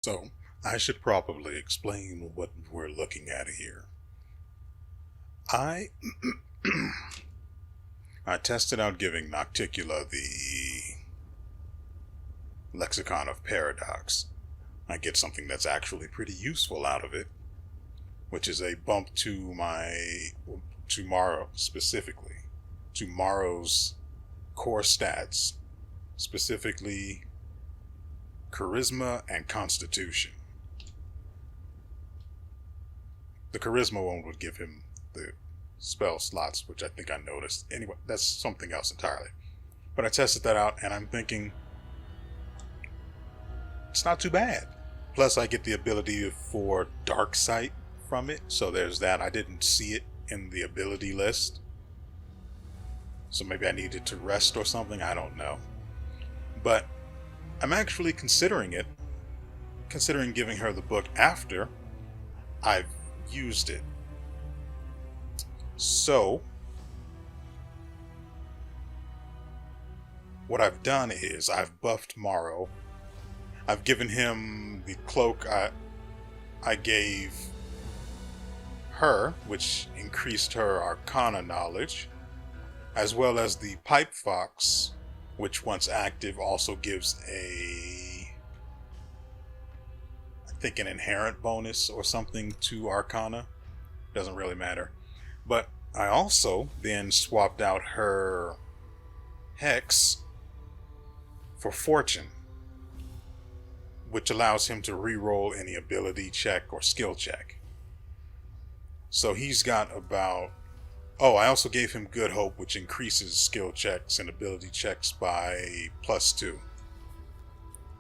So, I should probably explain what we're looking at here. I I tested out giving Nocticula the Lexicon of Paradox. I get something that's actually pretty useful out of it, which is a bump to my tomorrow specifically, tomorrow's core stats, specifically charisma and constitution. The charisma one would give him the spell slots, which I think I noticed. Anyway, that's something else entirely. But I tested that out, and I'm thinking it's not too bad. Plus, I get the ability for Dark Sight from it, so there's that. I didn't see it in the ability list, so maybe I needed to rest or something. I don't know. But I'm actually considering it, considering giving her the book after I've used it. So, what I've done is I've buffed Morrow. I've given him the cloak I gave her, which increased her Arcana knowledge, as well as the Pipe Fox, which once active also gives I think an inherent bonus or something to Arcana. Doesn't really matter. But I also then swapped out her Hex for Fortune, which allows him to reroll any ability check or skill check. So he's got about... Oh, I also gave him Good Hope, which increases skill checks and ability checks by +2.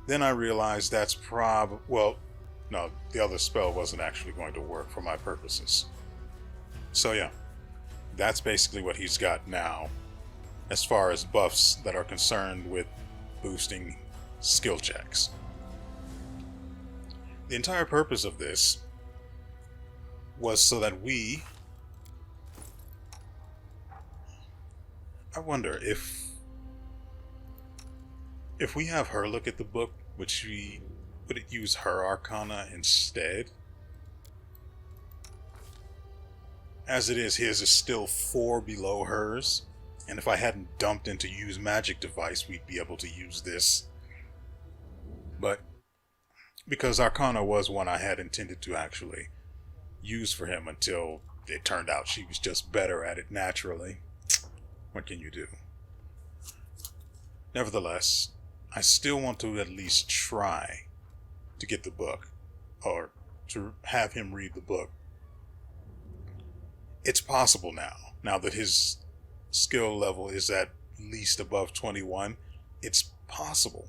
Then I realized that's well, no, the other spell wasn't actually going to work for my purposes. So yeah, that's basically what he's got now, as far as buffs that are concerned with boosting skill checks. The entire purpose of this was so that I wonder if we have her look at the book, would it use her Arcana instead? As it is, his is still 4 below hers, and if I hadn't dumped into use magic device, we'd be able to use this. But because Arcana was one I had intended to actually use for him until it turned out she was just better at it naturally. What can you do? Nevertheless, I still want to at least try to get the book, or to have him read the book. It's possible now that his skill level is at least above 21. It's possible.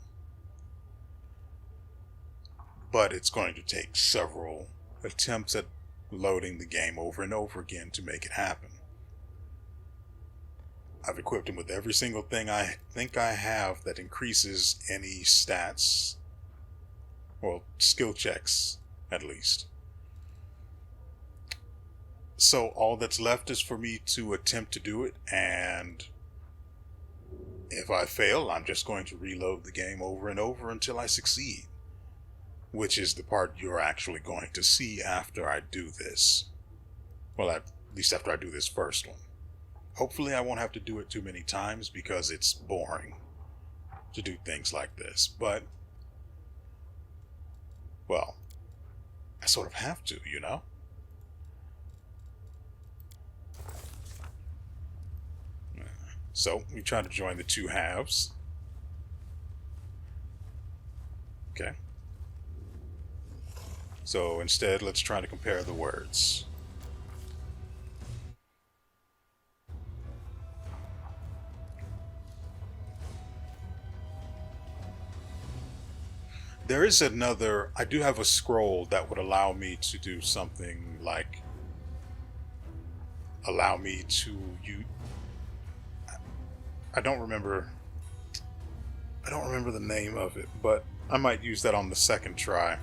But it's going to take several attempts at loading the game over and over again to make it happen. I've equipped him with every single thing I think I have that increases any stats, well, skill checks at least. So all that's left is for me to attempt to do it, and if I fail, I'm just going to reload the game over and over until I succeed, which is the part you're actually going to see after I do this. Well, at least after I do this first one. Hopefully I won't have to do it too many times because it's boring to do things like this, but, well, I sort of have to, you know? So, we try to join the two halves. Okay. So, instead, let's try to compare the words. There is another... I do have a scroll that would allow me to do something like... allow me to... I don't remember the name of it, but I might use that on the second try.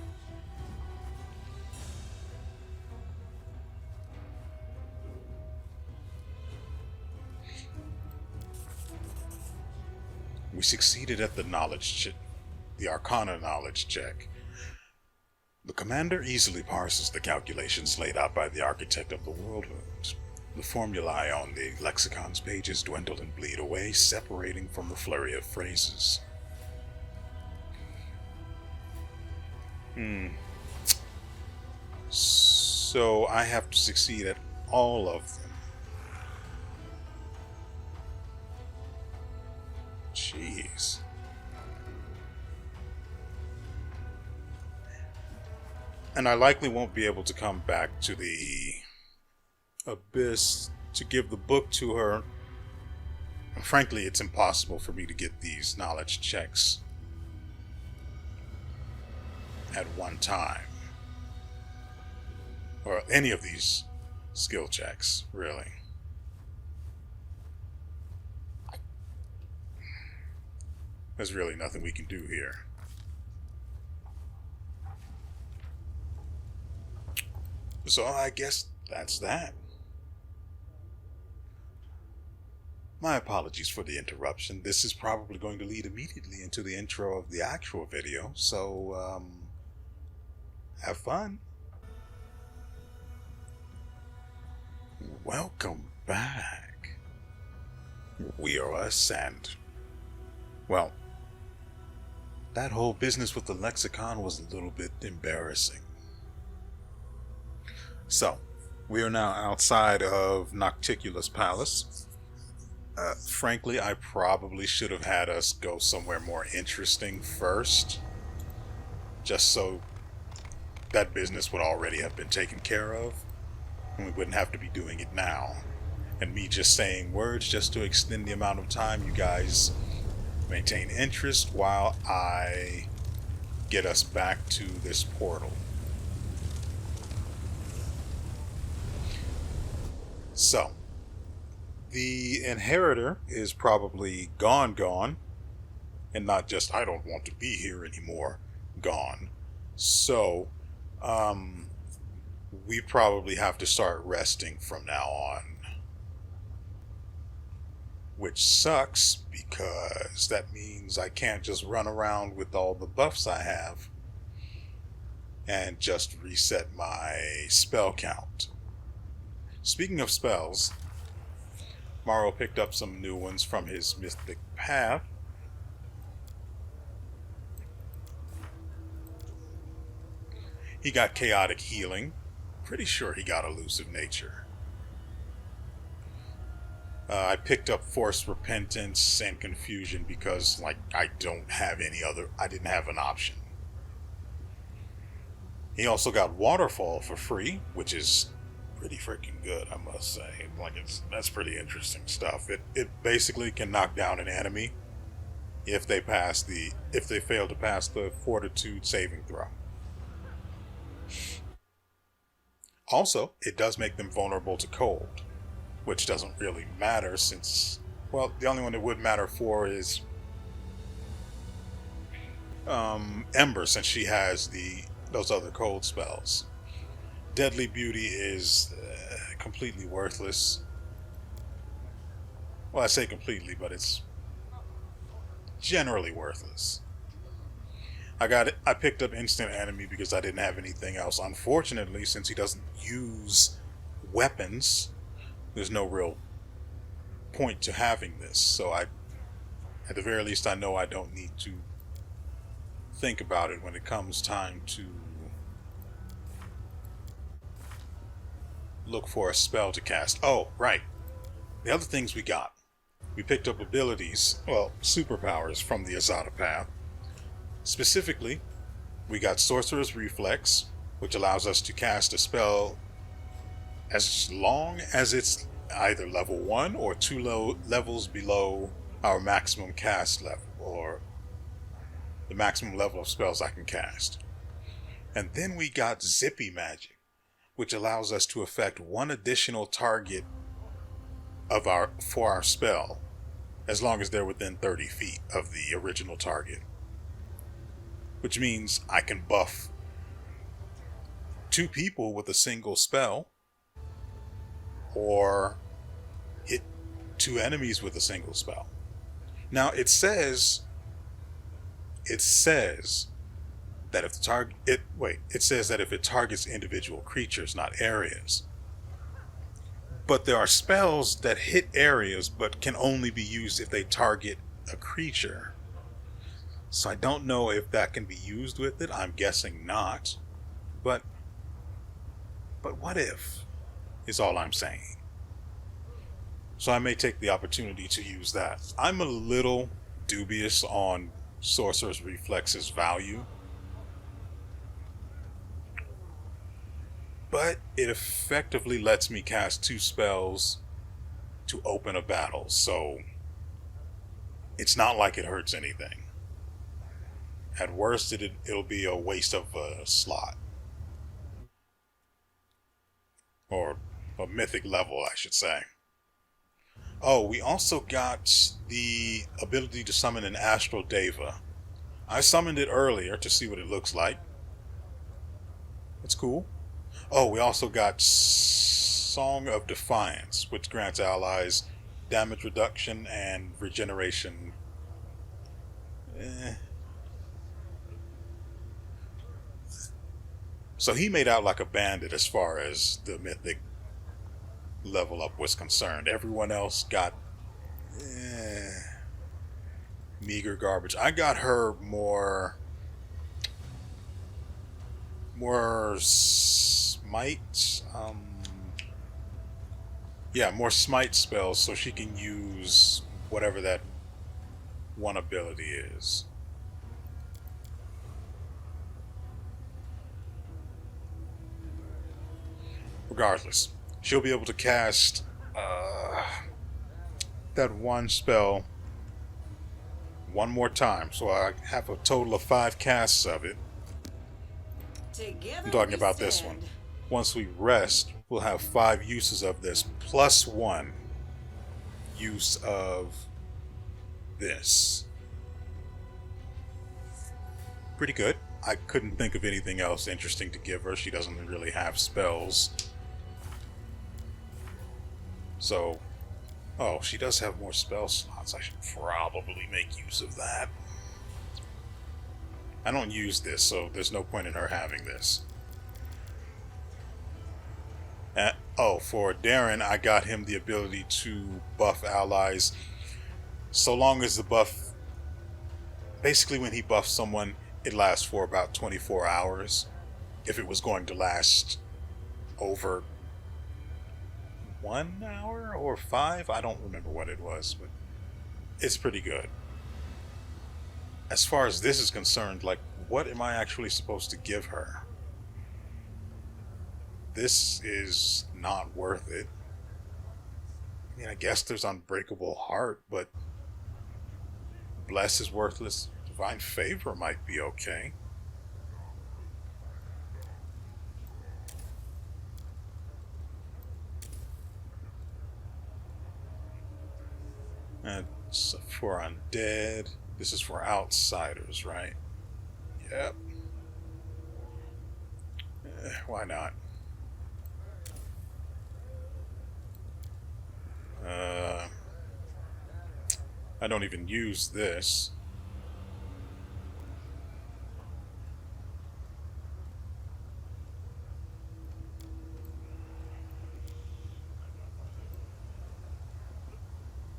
We succeeded at the Arcana knowledge check. The commander easily parses the calculations laid out by the architect of the world wounds. The formulae on the lexicon's pages dwindle and bleed away, separating from the flurry of phrases. So I have to succeed at all of them. Jeez. And I likely won't be able to come back to the abyss to give the book to her. And frankly, it's impossible for me to get these knowledge checks at one time. Or any of these skill checks, really. There's really nothing we can do here. So I guess that's that. My apologies for the interruption. This is probably going to lead immediately into the intro of the actual video, so have fun. Welcome back. WeArEuS, and well, that whole business with the lexicon was a little bit embarrassing. So, we are now outside of Nocticula's palace. Frankly, I probably should have had us go somewhere more interesting first, just so that business would already have been taken care of, and we wouldn't have to be doing it now. And me just saying words just to extend the amount of time you guys maintain interest while I get us back to this portal. So, the inheritor is probably gone, and not just I don't want to be here anymore, gone. So, we probably have to start resting from now on. Which sucks, because that means I can't just run around with all the buffs I have and just reset my spell count. Speaking of spells, Morrow picked up some new ones from his Mythic Path. He got Chaotic Healing. Pretty sure he got Elusive Nature. I picked up Forced Repentance and Confusion because, I didn't have an option. He also got Waterfall for free, which is pretty freaking good, I must say. That's pretty interesting stuff. It basically can knock down an enemy if they fail to pass the Fortitude saving throw. Also, it does make them vulnerable to cold, which doesn't really matter since, well, the only one it would matter for is Ember, since she has those other cold spells. Deadly Beauty is completely worthless. Well, I say completely, but it's generally worthless. I picked up Instant Enemy because I didn't have anything else. Unfortunately, since he doesn't use weapons, there's no real point to having this. So at the very least, I know I don't need to think about it when it comes time to look for a spell to cast. Oh, right. The other things we got. We picked up abilities, well, superpowers from the Azada Path. Specifically, we got Sorcerer's Reflex, which allows us to cast a spell as long as it's either level 1 or 2 levels below our maximum cast level, or the maximum level of spells I can cast. And then we got Zippy Magic, which allows us to affect one additional target for our spell, as long as they're within 30 feet of the original target. Which means I can buff 2 people with a single spell, or hit 2 enemies with a single spell. Now it says that if the target it says that if it targets individual creatures, not areas. But there are spells that hit areas but can only be used if they target a creature. So I don't know if that can be used with it. I'm guessing not. But what if is all I'm saying. So I may take the opportunity to use that. I'm a little dubious on Sorcerer's Reflex's value, but it effectively lets me cast 2 spells to open a battle, so it's not like it hurts anything. At worst, it'll be a waste of a slot. Or a mythic level, I should say. Oh, we also got the ability to summon an Astral Deva. I summoned it earlier to see what it looks like. It's cool. Oh, we also got Song of Defiance, which grants allies damage reduction and regeneration. So he made out like a bandit as far as the mythic level up was concerned. Everyone else got meager garbage. I got her more smite. More smite spells, so she can use whatever that one ability is. Regardless, she'll be able to cast that one spell one more time, so I have a total of 5 casts of it. I'm talking about this one. Once we rest, we'll have 5 uses of this, plus 1 use of this. Pretty good. I couldn't think of anything else interesting to give her. She doesn't really have spells. So, oh, she does have more spell slots. I should probably make use of that. I don't use this, so there's no point in her having this. For Darren, I got him the ability to buff allies so long as the buff... Basically, when he buffs someone, it lasts for about 24 hours. If it was going to last over 1 hour or 5, I don't remember what it was, but it's pretty good. As far as this is concerned, like, what am I actually supposed to give her? This is not worth it. I mean, I guess there's Unbreakable Heart, but Bless is worthless. Divine Favor might be okay. That's for undead. This is for outsiders, right? Yep. Why not? I don't even use this.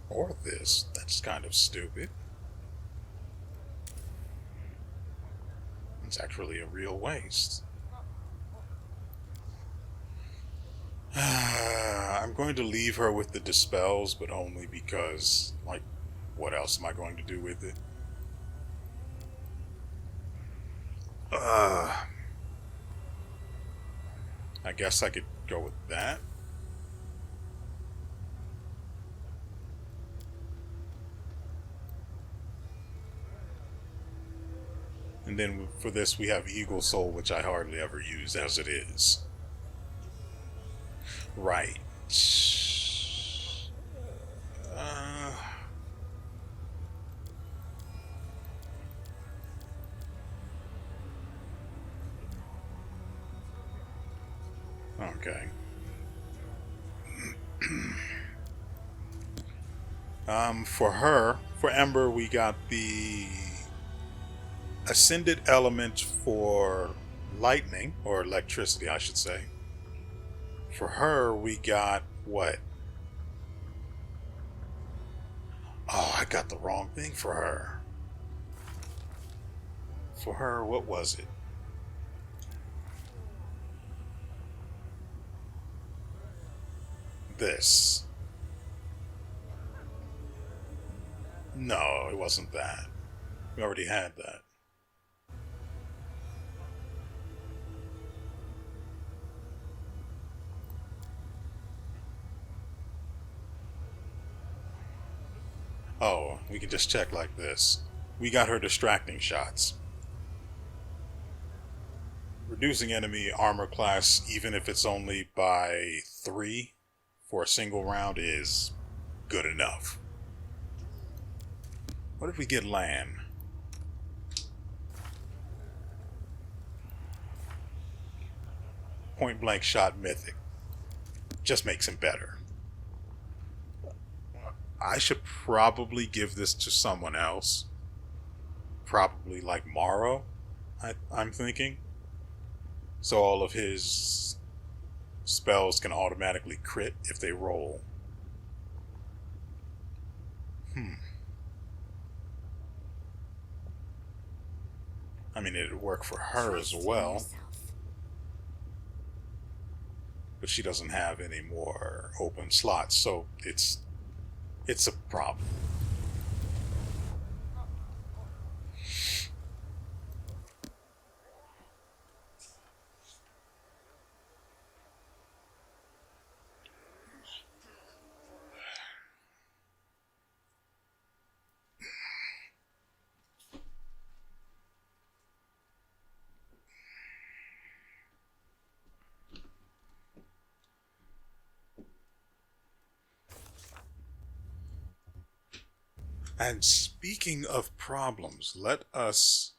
Or this. That's kind of stupid. It's actually a real waste. I'm going to leave her with the dispels, but only because, like, what else am I going to do with it? I guess I could go with that. And then for this we have Eagle Soul, which I hardly ever use as it is. Right. Okay. For Ember, we got the ascended element for lightning, or electricity, I should say. For her, we got what? Oh, I got the wrong thing for her. For her, what was it? This. No, it wasn't that. We already had that. Oh, we can just check like this. We got her distracting shots. Reducing enemy armor class, even if it's only by 3 for a single round, is good enough. What if we get land? Point blank shot mythic. Just makes him better. I should probably give this to someone else. Probably like Morrow, I'm thinking. So all of his spells can automatically crit if they roll. I mean, it'd work for her as well. But she doesn't have any more open slots, so it's a problem. And speaking of problems, let us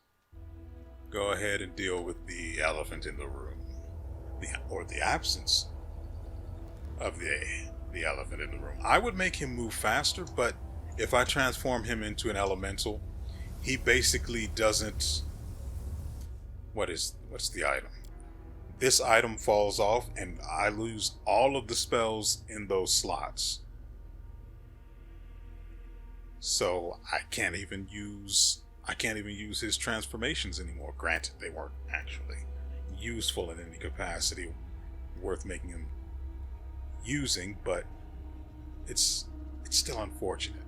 go ahead and deal with the elephant in the room. Or the absence of the elephant in the room. I would make him move faster, but if I transform him into an elemental, he basically doesn't... What's the item? This item falls off and I lose all of the spells in those slots. So I can't even use his transformations anymore. Granted, they weren't actually useful in any capacity worth making him using, but it's still unfortunate.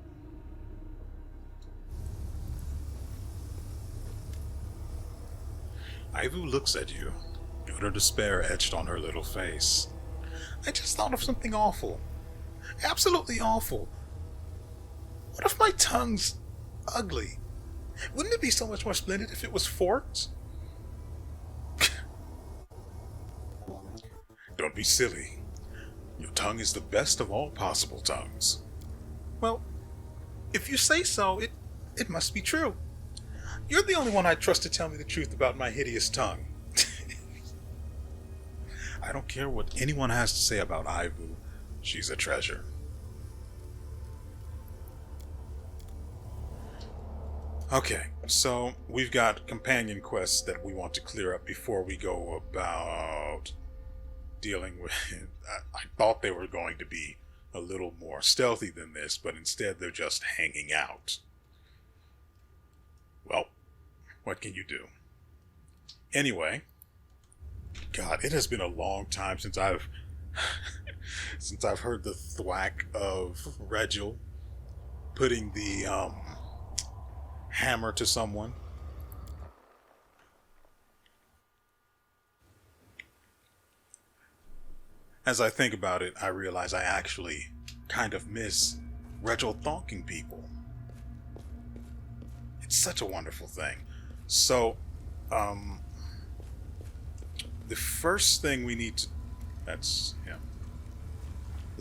Ivu looks at you, utter despair etched on her little face. I just thought of something awful. Absolutely awful. What if my tongue's ugly? Wouldn't it be so much more splendid if it was forked? Don't be silly. Your tongue is the best of all possible tongues. Well, if you say so, it must be true. You're the only one I trust to tell me the truth about my hideous tongue. I don't care what anyone has to say about Ivu. She's a treasure. Okay, so we've got companion quests that we want to clear up before we go about dealing with... I thought they were going to be a little more stealthy than this, but instead they're just hanging out. Well, what can you do? Anyway, God, it has been a long time since I've heard the thwack of Regil putting the hammer to someone. As I think about it, I realize I actually kind of miss Regil thonking people. It's such a wonderful thing. So, the first thing we need to... The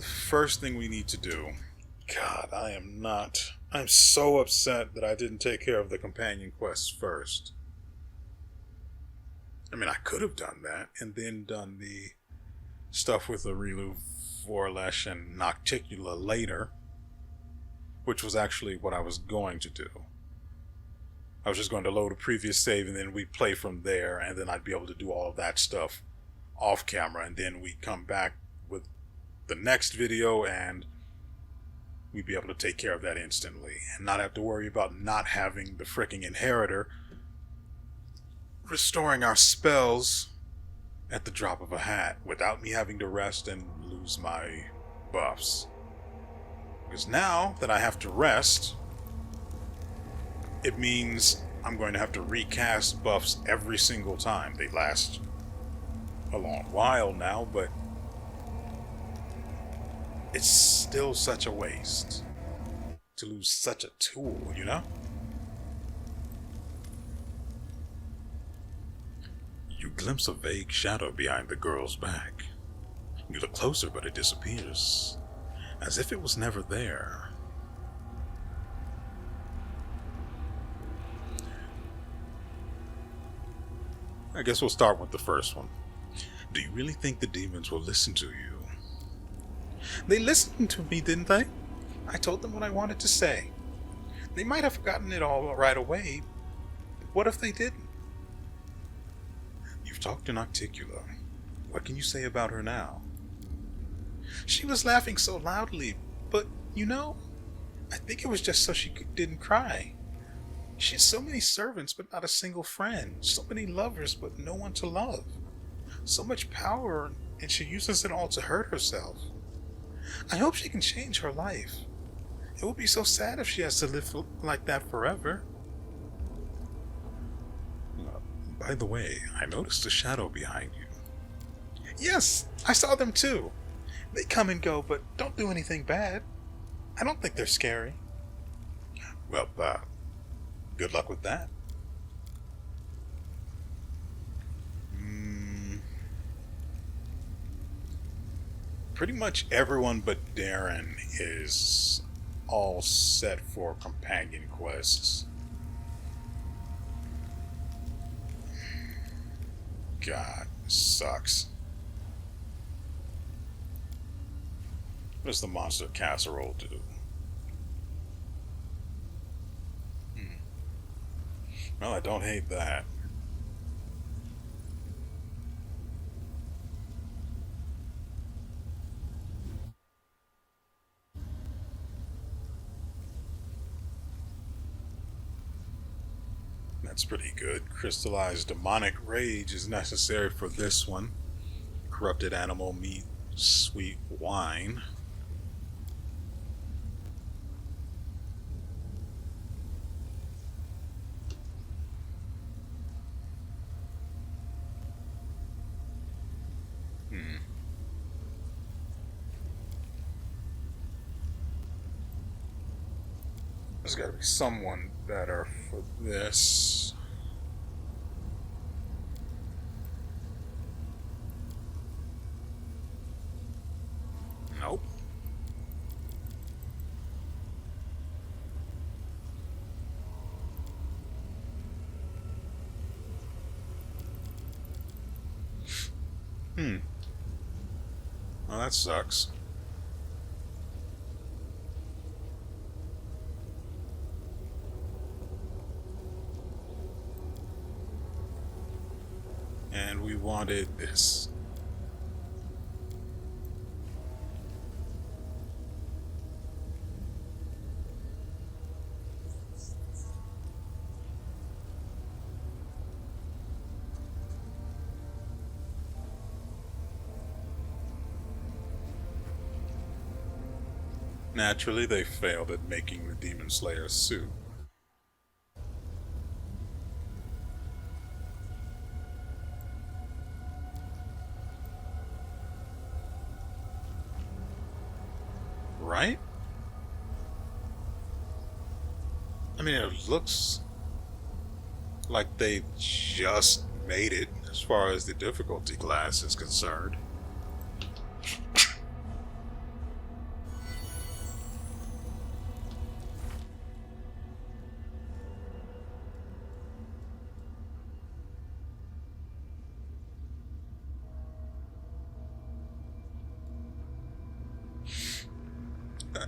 first thing we need to do... God, I'm so upset that I didn't take care of the companion quests first. I mean, I could have done that, and then done the stuff with Aurilu, Vorlesh, and Nocticula later, which was actually what I was going to do. I was just going to load a previous save and then we'd play from there, and then I'd be able to do all of that stuff off camera, and then we'd come back with the next video and we'd be able to take care of that instantly and not have to worry about not having the fricking inheritor restoring our spells at the drop of a hat without me having to rest and lose my buffs. Because now that I have to rest, it means I'm going to have to recast buffs every single time. They last a long while now, but it's still such a waste to lose such a tool, you know? You glimpse a vague shadow behind the girl's back. You look closer, but it disappears, as if it was never there. I guess we'll start with the first one. Do you really think the demons will listen to you? They listened to me, didn't they? I told them what I wanted to say. They might have forgotten it all right away, but what if they didn't? You've talked to Nocticula. What can you say about her now? She was laughing so loudly, but, you know, I think it was just so she didn't cry. She has so many servants, but not a single friend. So many lovers, but no one to love. So much power, and she uses it all to hurt herself. I hope she can change her life. It will be so sad if she has to live like that forever. By the way, I noticed a shadow behind you. Yes, I saw them too. They come and go, but don't do anything bad. I don't think they're scary. Well, good luck with that. Pretty much everyone but Darren is all set for companion quests. God, this sucks. What does the monster casserole do? Well, I don't hate that. That's pretty good. Crystallized demonic rage is necessary for this one. Corrupted animal meat, sweet wine. There's got to be someone better for this. Nope. Well, that sucks. And we wanted this. Naturally, they failed at making the Demon Slayer suit. Right? I mean, it looks like they just made it as far as the difficulty class is concerned.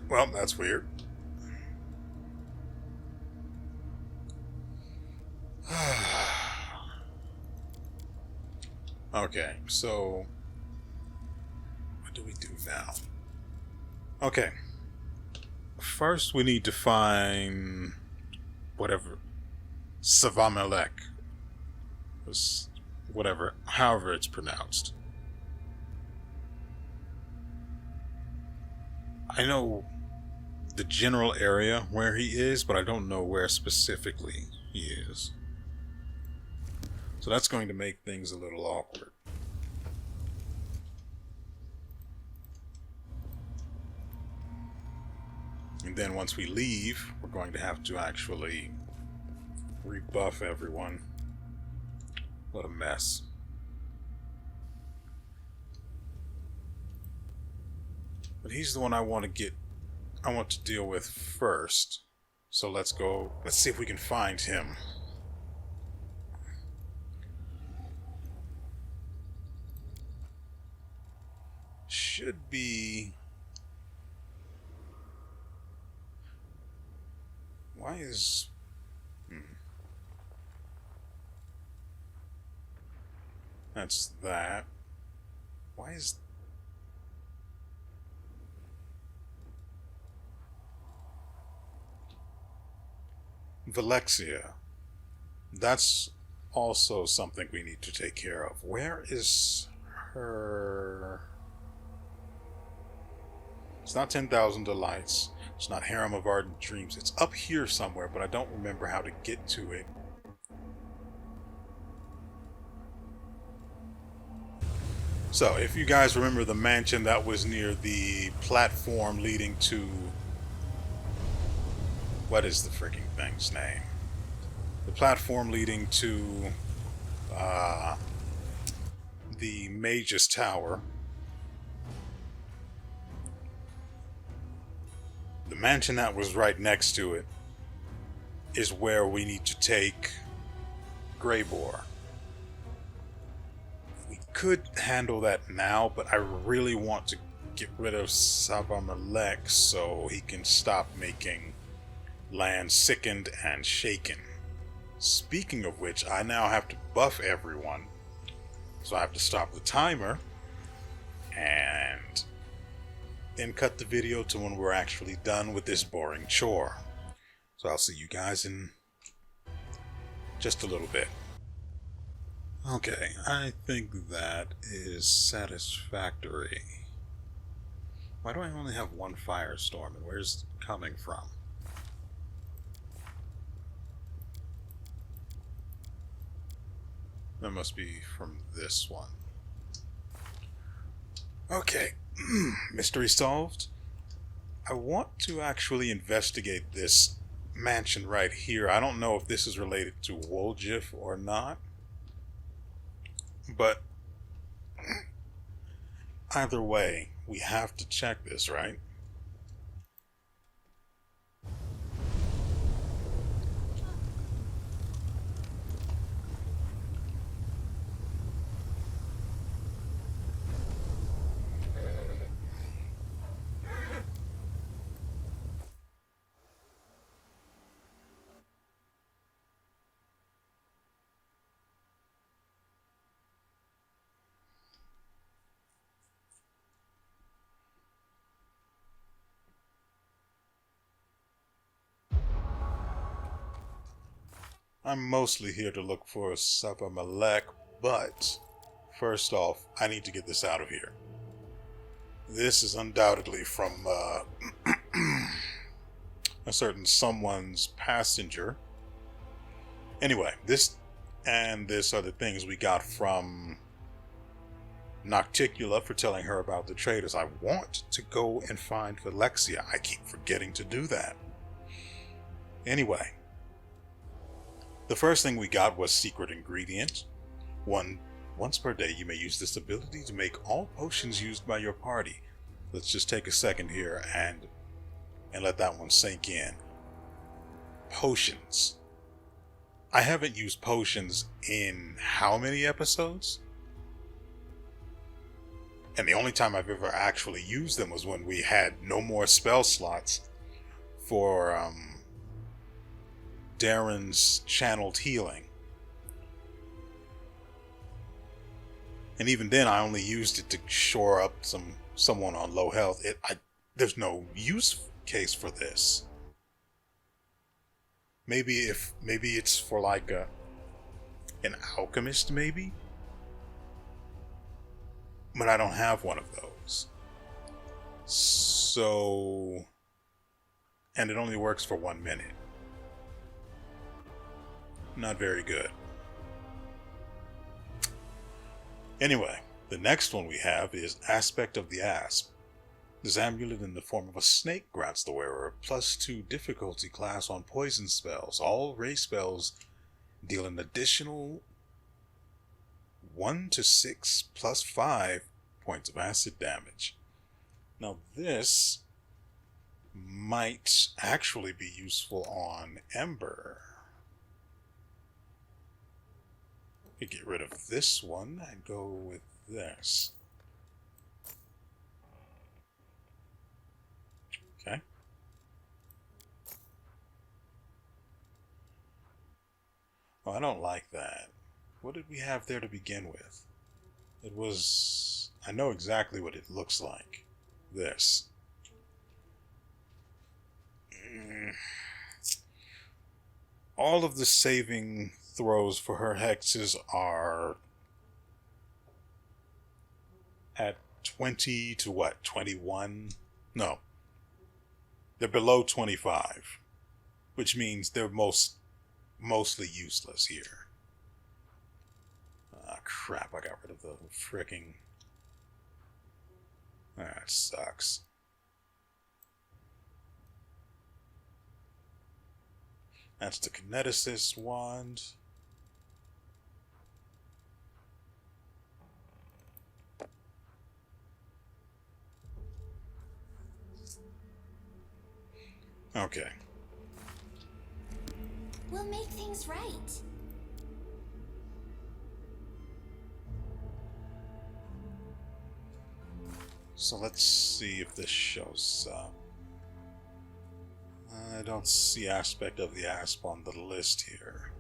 Well, that's weird. Okay, so what do we do now? Okay. First we need to find whatever Savame-whatever, whatever, however it's pronounced. I know the general area where he is, but I don't know where specifically he is. So that's going to make things a little awkward. And then once we leave, we're going to have to actually rebuff everyone. What a mess. But he's the one I want to deal with first. So let's see if we can find him. Should be... Why is... That's that. Why is... Velexia. That's also something we need to take care of. Where is her... It's not 10,000 Delights. It's not Harem of Ardent Dreams. It's up here somewhere, but I don't remember how to get to it. So, if you guys remember the mansion that was near the platform leading to... What is the freaking thing's name? The platform leading to the Mage's Tower. The mansion that was right next to it is where we need to take Greybor. We could handle that now, but I really want to get rid of Savame so he can stop making land sickened and shaken. Speaking of which, I now have to buff everyone. So I have to stop the timer and then cut the video to when we're actually done with this boring chore. So I'll see you guys in just a little bit. Okay, I think that is satisfactory. Why do I only have one firestorm, and where's it coming from? That must be from this one. Okay, mystery solved. I want to actually investigate this mansion right here. I don't know if this is related to WotR or not, but either way, we have to check this, right? I'm mostly here to look for Savame, but first off, I need to get this out of here. This is undoubtedly from a certain someone's passenger. Anyway, this and this are the things we got from Nocticula for telling her about the traders. I want to go and find Velexia. I keep forgetting to do that. Anyway, the first thing we got was secret ingredient. Once per day, you may use this ability to make all potions used by your party. Let's just take a second here and let that one sink in. Potions. I haven't used potions in how many episodes? And the only time I've ever actually used them was when we had no more spell slots for Darren's channeled healing. And even then, I only used it to shore up someone on low health. There's no use case for this. Maybe it's for like an alchemist, maybe. But I don't have one of those. So, and it only works for 1 minute. Not very good. Anyway, the next one we have is Aspect of the Asp. This amulet in the form of a snake grants the wearer a +2 difficulty class on poison spells. All ray spells deal an additional 1 to 6 plus 5 points of acid damage. Now this might actually be useful on Ember. We get rid of this one and go with this. Okay. Oh, I don't like that. What did we have there to begin with? It was... I know exactly what it looks like. This. All of the saving throws for her hexes are at 20 to what? 21? No. They're below 25. Which means they're mostly useless here. Ah, crap, I got rid of the fricking... That sucks. That's the Kineticist wand. Okay. We'll make things right. So let's see if this shows up. I don't see Aspect of the Asp on the list here.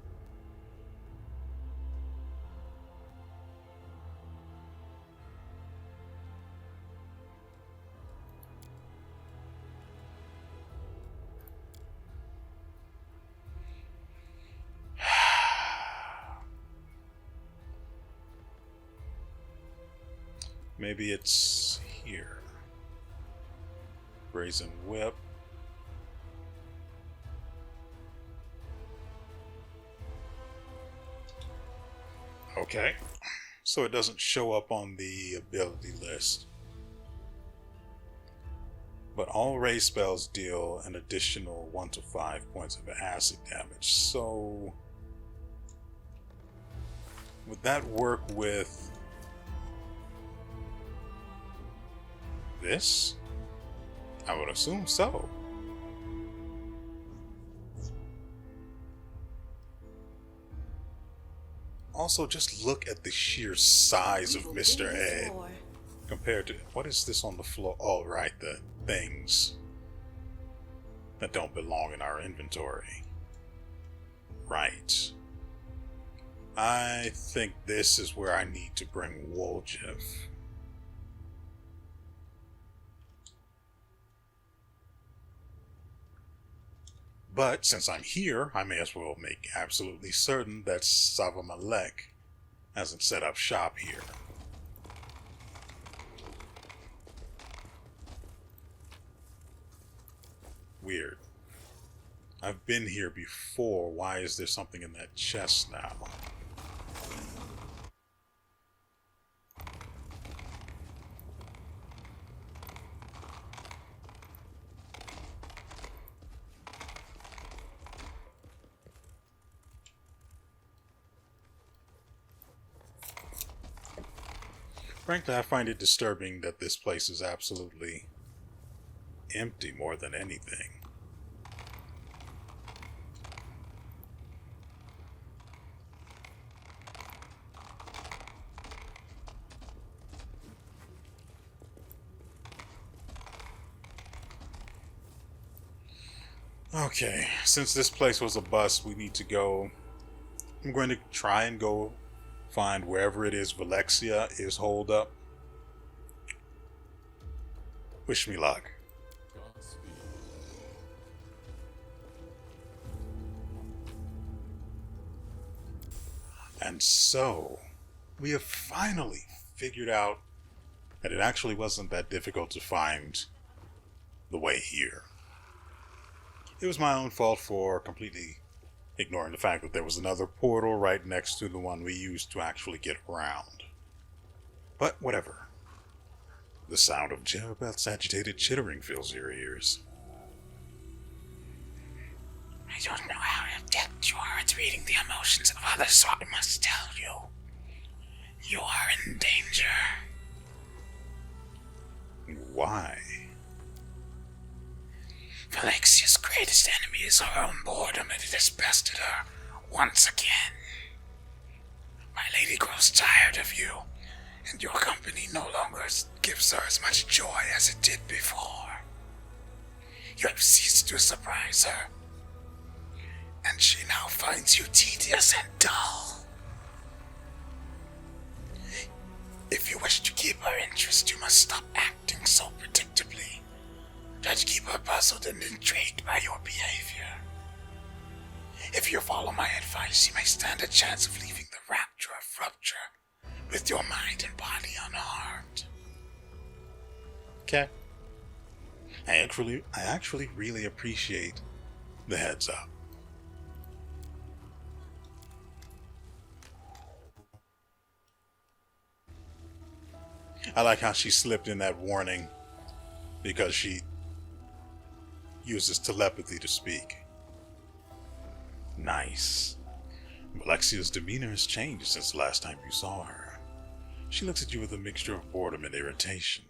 Maybe it's here. Brazen Whip. Okay, so it doesn't show up on the ability list. But all ray spells deal an additional 1 to 5 points of acid damage. So would that work with this? I would assume so. Also, just look at the sheer size of Mr. Ed compared to... What is this on the floor? Oh, right, the things that don't belong in our inventory. Right. I think this is where I need to bring Woljif. But since I'm here, I may as well make absolutely certain that Savame-whatever hasn't set up shop here. Weird. I've been here before. Why is there something in that chest now? Frankly, I find it disturbing that this place is absolutely empty more than anything. Okay, since this place was a bust, we need to go... I'm going to try and go find wherever it is Velexia is holed up. Wish me luck. And so, we have finally figured out that it actually wasn't that difficult to find the way here. It was my own fault for completely ignoring the fact that there was another portal right next to the one we used to actually get around. But whatever. The sound of Jerabeth's agitated chittering fills your ears. I don't know how adept you are at reading the emotions of others, so I must tell you. You are in danger. Why? Valexia's greatest enemy is her own boredom, and it has bested her once again. My lady grows tired of you, and your company no longer gives her as much joy as it did before. You have ceased to surprise her, and she now finds you tedious and dull. If you wish to keep her interest, you must stop acting so predictably. Try to keep her puzzled and intrigued by your behavior. If you follow my advice, you may stand a chance of leaving the rapture of rupture with your mind and body unharmed. Okay. I actually really appreciate the heads up. I like how she slipped in that warning because she uses telepathy to speak. Nice. Alexia's demeanor has changed since the last time you saw her. She looks at you with a mixture of boredom and irritation.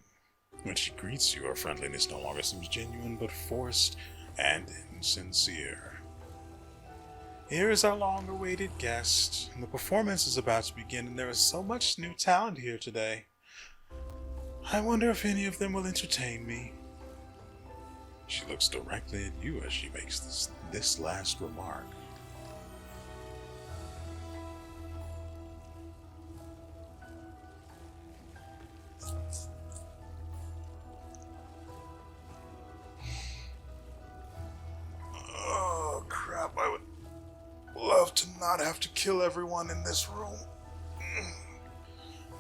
When she greets you, her friendliness no longer seems genuine, but forced and insincere. Here is our long-awaited guest. The performance is about to begin, and there is so much new talent here today. I wonder if any of them will entertain me. She looks directly at you as she makes this last remark. Oh, crap. I would love to not have to kill everyone in this room.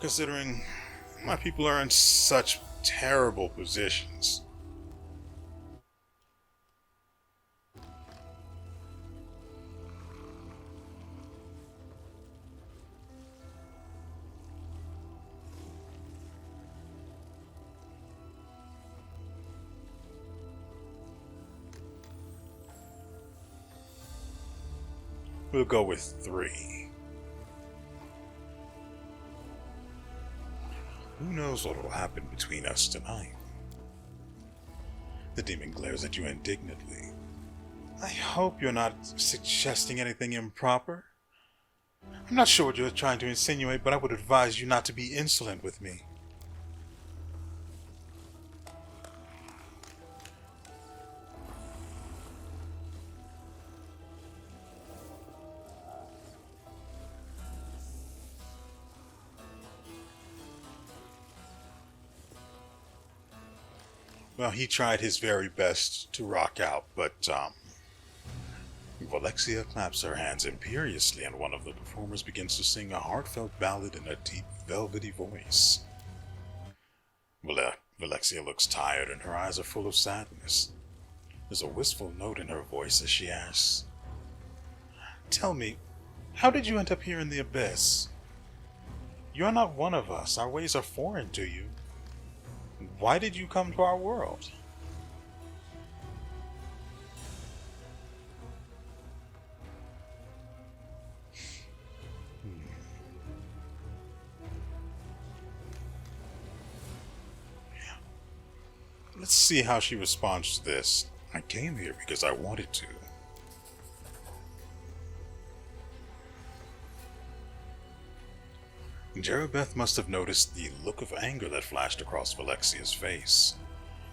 Considering my people are in such terrible positions. We'll go with 3. Who knows what will happen between us tonight? The demon glares at you indignantly. I hope you're not suggesting anything improper. I'm not sure what you're trying to insinuate, but I would advise you not to be insolent with me. Well, he tried his very best to rock out, but, Velexia claps her hands imperiously, and one of the performers begins to sing a heartfelt ballad in a deep, velvety voice. Velexia looks tired, and her eyes are full of sadness. There's a wistful note in her voice as she asks, "Tell me, how did you end up here in the Abyss? You're not one of us. Our ways are foreign to you. Why did you come to our world?" Let's see how she responds to this. I came here because I wanted to. Jerabeth must have noticed the look of anger that flashed across Valexia's face.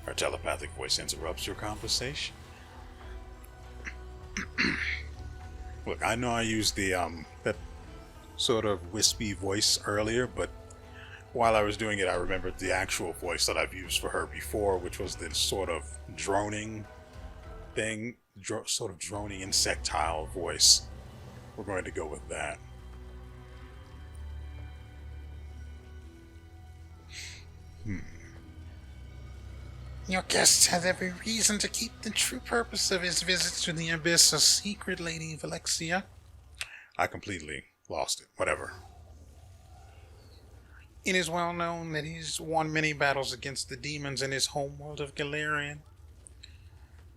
Her telepathic voice interrupts your conversation. Look, I know I used the that sort of wispy voice earlier, but while I was doing it, I remembered the actual voice that I've used for her before, which was this sort of droning thing, sort of droning insectile voice. We're going to go with that. Your guest has every reason to keep the true purpose of his visit to the Abyss a secret, Lady Valexia. I completely lost it. Whatever. It is well known that he's won many battles against the demons in his homeworld of Galarian.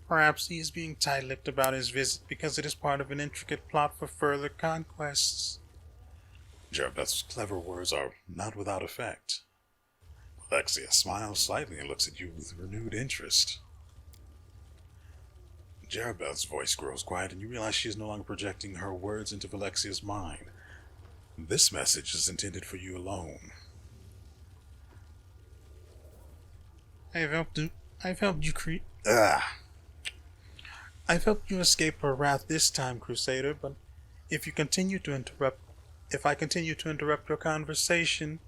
Perhaps he is being tight-lipped about his visit because it is part of an intricate plot for further conquests. Jarabeth's clever words are not without effect. Alexia smiles slightly and looks at you with renewed interest. Jarabeth's voice grows quiet and you realize she is no longer projecting her words into Valexia's mind. This message is intended for you alone. I've helped you escape her wrath this time, Crusader, but if I continue to interrupt your conversation,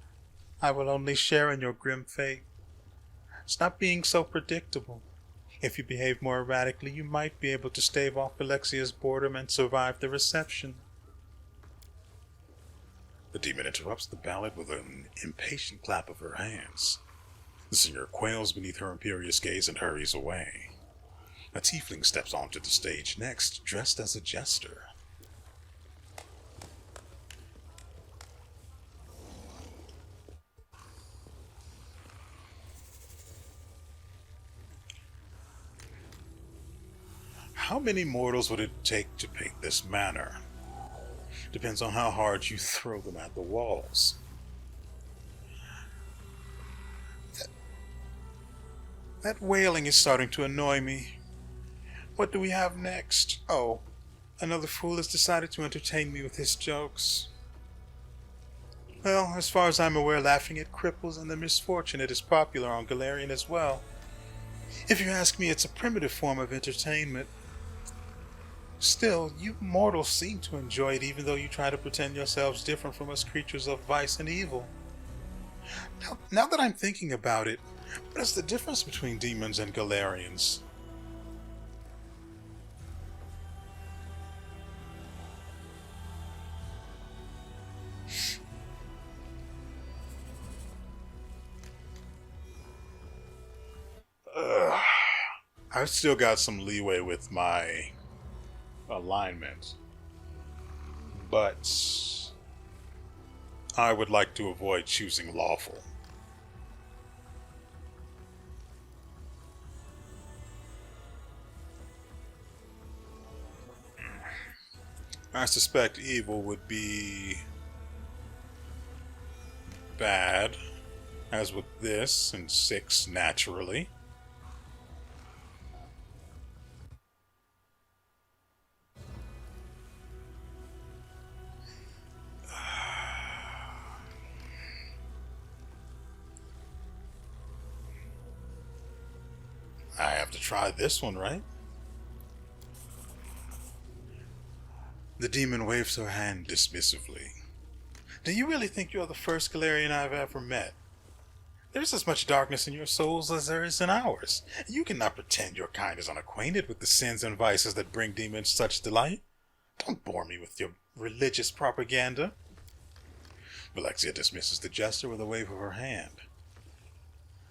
I will only share in your grim fate. Stop being so predictable. If you behave more erratically, you might be able to stave off Alexia's boredom and survive the reception. The demon interrupts the ballad with an impatient clap of her hands. The singer quails beneath her imperious gaze and hurries away. A tiefling steps onto the stage next, dressed as a jester. How many mortals would it take to paint this manor? Depends on how hard you throw them at the walls. That wailing is starting to annoy me. What do we have next? Oh, another fool has decided to entertain me with his jokes. Well, as far as I'm aware, laughing at cripples and their misfortunate is popular on Galarian as well. If you ask me, it's a primitive form of entertainment. Still, you mortals seem to enjoy it even though you try to pretend yourselves different from us creatures of vice and evil. Now that I'm thinking about it, what is the difference between demons and Galarians? I've still got some leeway with my alignment, but I would like to avoid choosing lawful. I suspect evil would be bad, as with this, and 6 naturally. I have to try this one, right? The demon waves her hand dismissively. Do you really think you're the first Galarian I've ever met? There's as much darkness in your souls as there is in ours. You cannot pretend your kind is unacquainted with the sins and vices that bring demons such delight. Don't bore me with your religious propaganda. Valexia dismisses the jester with a wave of her hand.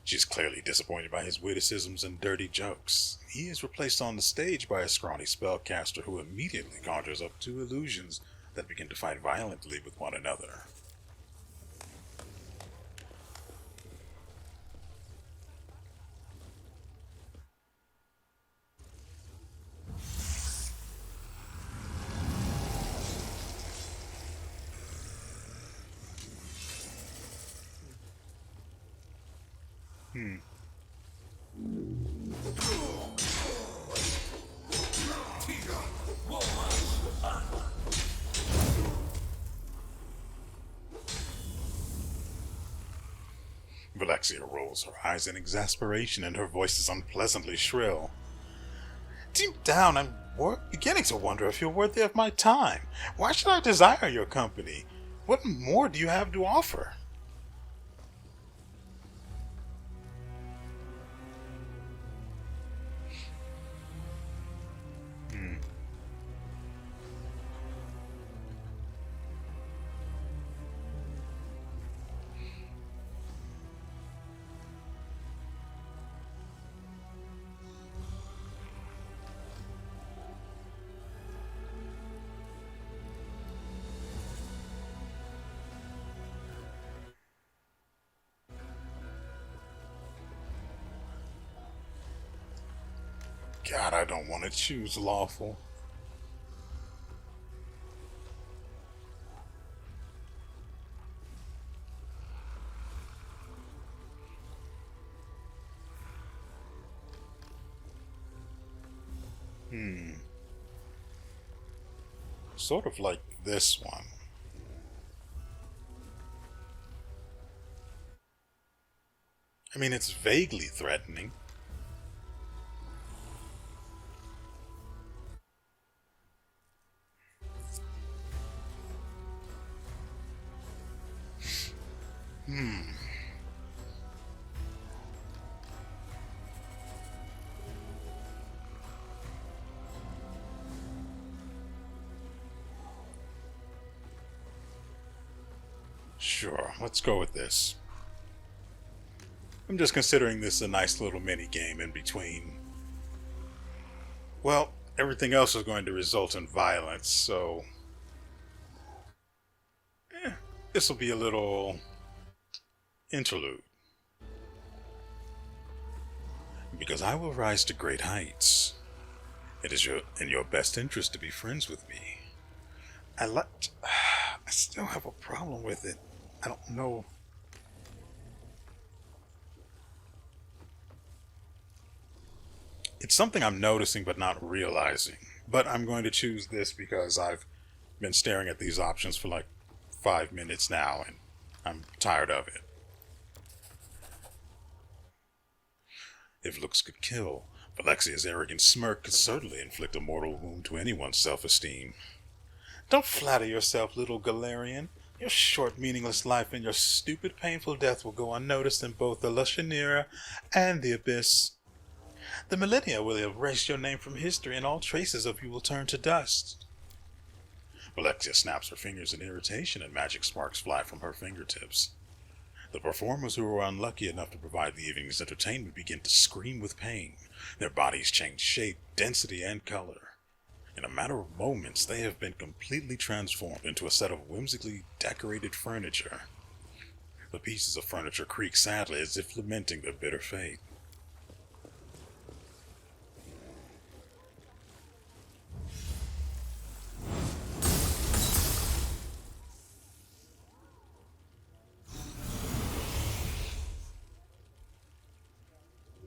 She is clearly disappointed by his witticisms and dirty jokes. He is replaced on the stage by a scrawny spellcaster who immediately conjures up 2 illusions that begin to fight violently with one another. Valexia rolls her eyes in exasperation and her voice is unpleasantly shrill. Deep down, I'm beginning to wonder if you're worthy of my time. Why should I desire your company? What more do you have to offer? Hmm. God, I don't want to choose lawful. Sort of like this one. I mean, it's vaguely threatening. Sure, let's go with this. I'm just considering this a nice little mini game in between. Well, everything else is going to result in violence, so this will be a little interlude. Because I will rise to great heights. It is in your best interest to be friends with me. I still have a problem with it. I don't know. It's something I'm noticing but not realizing. But I'm going to choose this because I've been staring at these options for like 5 minutes now and I'm tired of it. If looks could kill, Valexia's arrogant smirk could certainly inflict a mortal wound to anyone's self-esteem. Don't flatter yourself, little Galarian. Your short, meaningless life and your stupid, painful death will go unnoticed in both the Lushanira and the Abyss. The millennia will erase your name from history and all traces of you will turn to dust. Alexia snaps her fingers in irritation and magic sparks fly from her fingertips. The performers who were unlucky enough to provide the evening's entertainment begin to scream with pain. Their bodies change shape, density, and color. In a matter of moments, they have been completely transformed into a set of whimsically decorated furniture. The pieces of furniture creak sadly as if lamenting their bitter fate.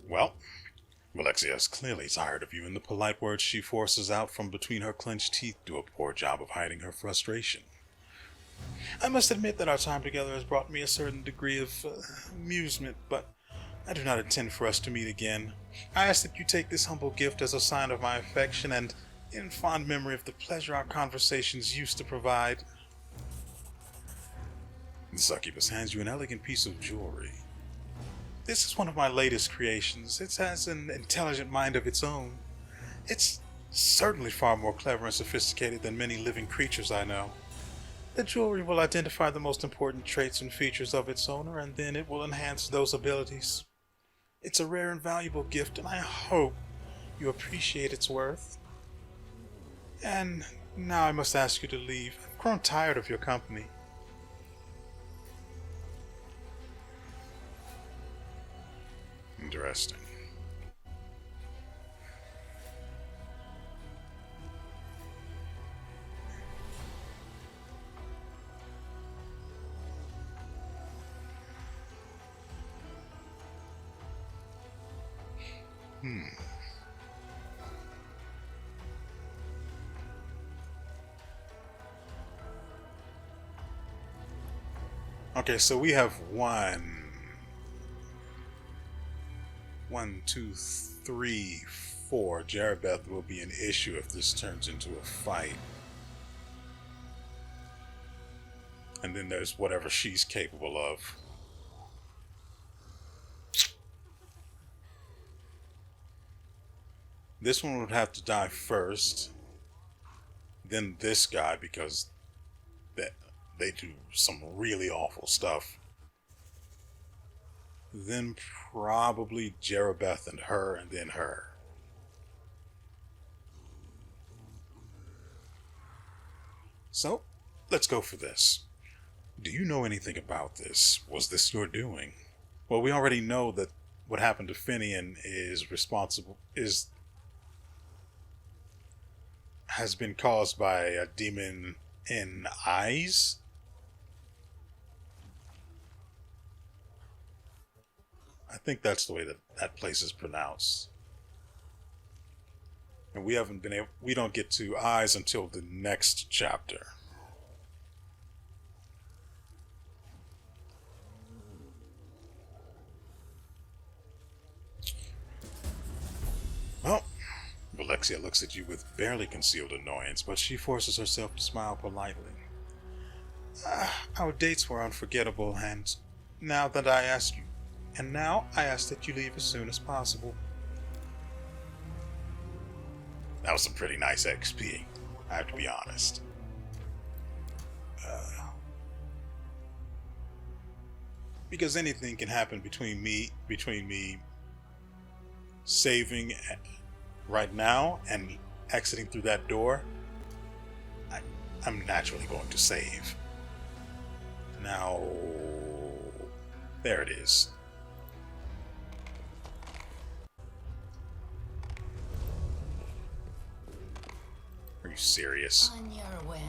Well, Alexia is clearly tired of you, and the polite words she forces out from between her clenched teeth do a poor job of hiding her frustration. I must admit that our time together has brought me a certain degree of amusement, but I do not intend for us to meet again. I ask that you take this humble gift as a sign of my affection and in fond memory of the pleasure our conversations used to provide. The succubus hands you an elegant piece of jewelry. This is one of my latest creations. It has an intelligent mind of its own. It's certainly far more clever and sophisticated than many living creatures I know. The jewelry will identify the most important traits and features of its owner, and then it will enhance those abilities. It's a rare and valuable gift, and I hope you appreciate its worth. And now I must ask you to leave. I've grown tired of your company. Interesting. Okay, so we have one, two, three, four. Jarabeth will be an issue if this turns into a fight. And then there's whatever she's capable of. This one would have to die first. Then this guy, because they do some really awful stuff. Then probably Jerabeth and her, and then her. So, let's go for this. Do you know anything about this? Was this your doing? Well, we already know that what happened to Finian has been caused by a demon in eyes. I think that's the way that place is pronounced. And we don't get to eyes until the next chapter. Well, Alexia looks at you with barely concealed annoyance, but she forces herself to smile politely. Our dates were unforgettable, and now I ask that you leave as soon as possible. That was some pretty nice XP, I have to be honest. Because anything can happen between me saving right now and exiting through that door. I'm naturally going to save. Now, there it is. Are you serious? On your whim.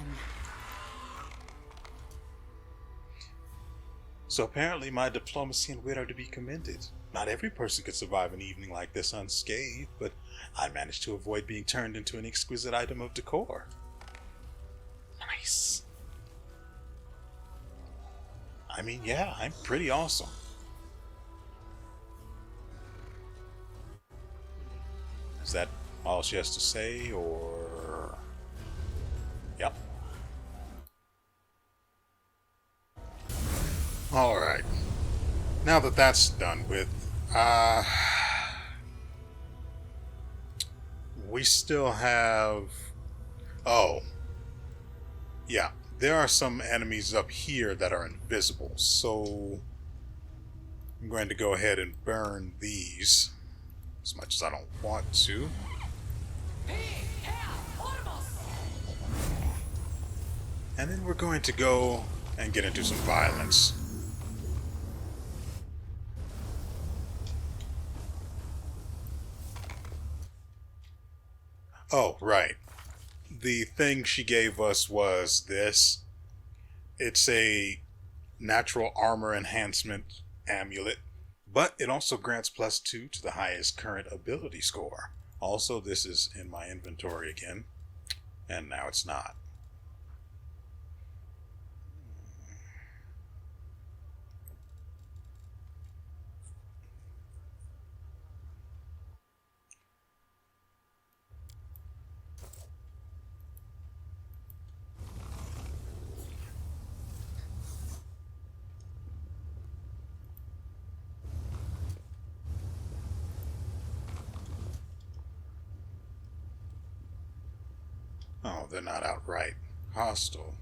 So apparently my diplomacy and wit are to be commended. Not every person could survive an evening like this unscathed, but I managed to avoid being turned into an exquisite item of decor. Nice. I mean, yeah, I'm pretty awesome. Is that all she has to say, or... Yep. Alright. Now that that's done with, we still have... Oh. Yeah, there are some enemies up here that are invisible, so I'm going to go ahead and burn these, as much as I don't want to. And then we're going to go and get into some violence. Oh, right. The thing she gave us was this. It's a natural armor enhancement amulet, but it also grants +2 to the highest current ability score. Also, this is in my inventory again, and now it's not. Oh, they're not outright hostile.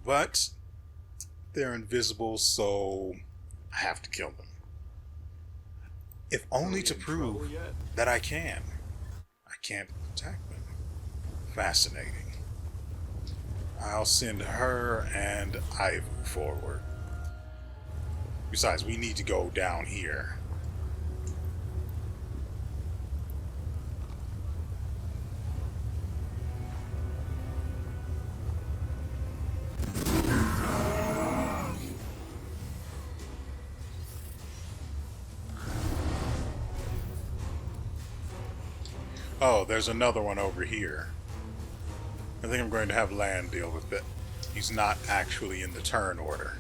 But they're invisible, so I have to kill them. If only to prove that I can. I can't attack them. Fascinating. I'll send her and Ivy forward. Besides, we need to go down here. Oh, there's another one over here. I think I'm going to have Land deal with it. He's not actually in the turn order.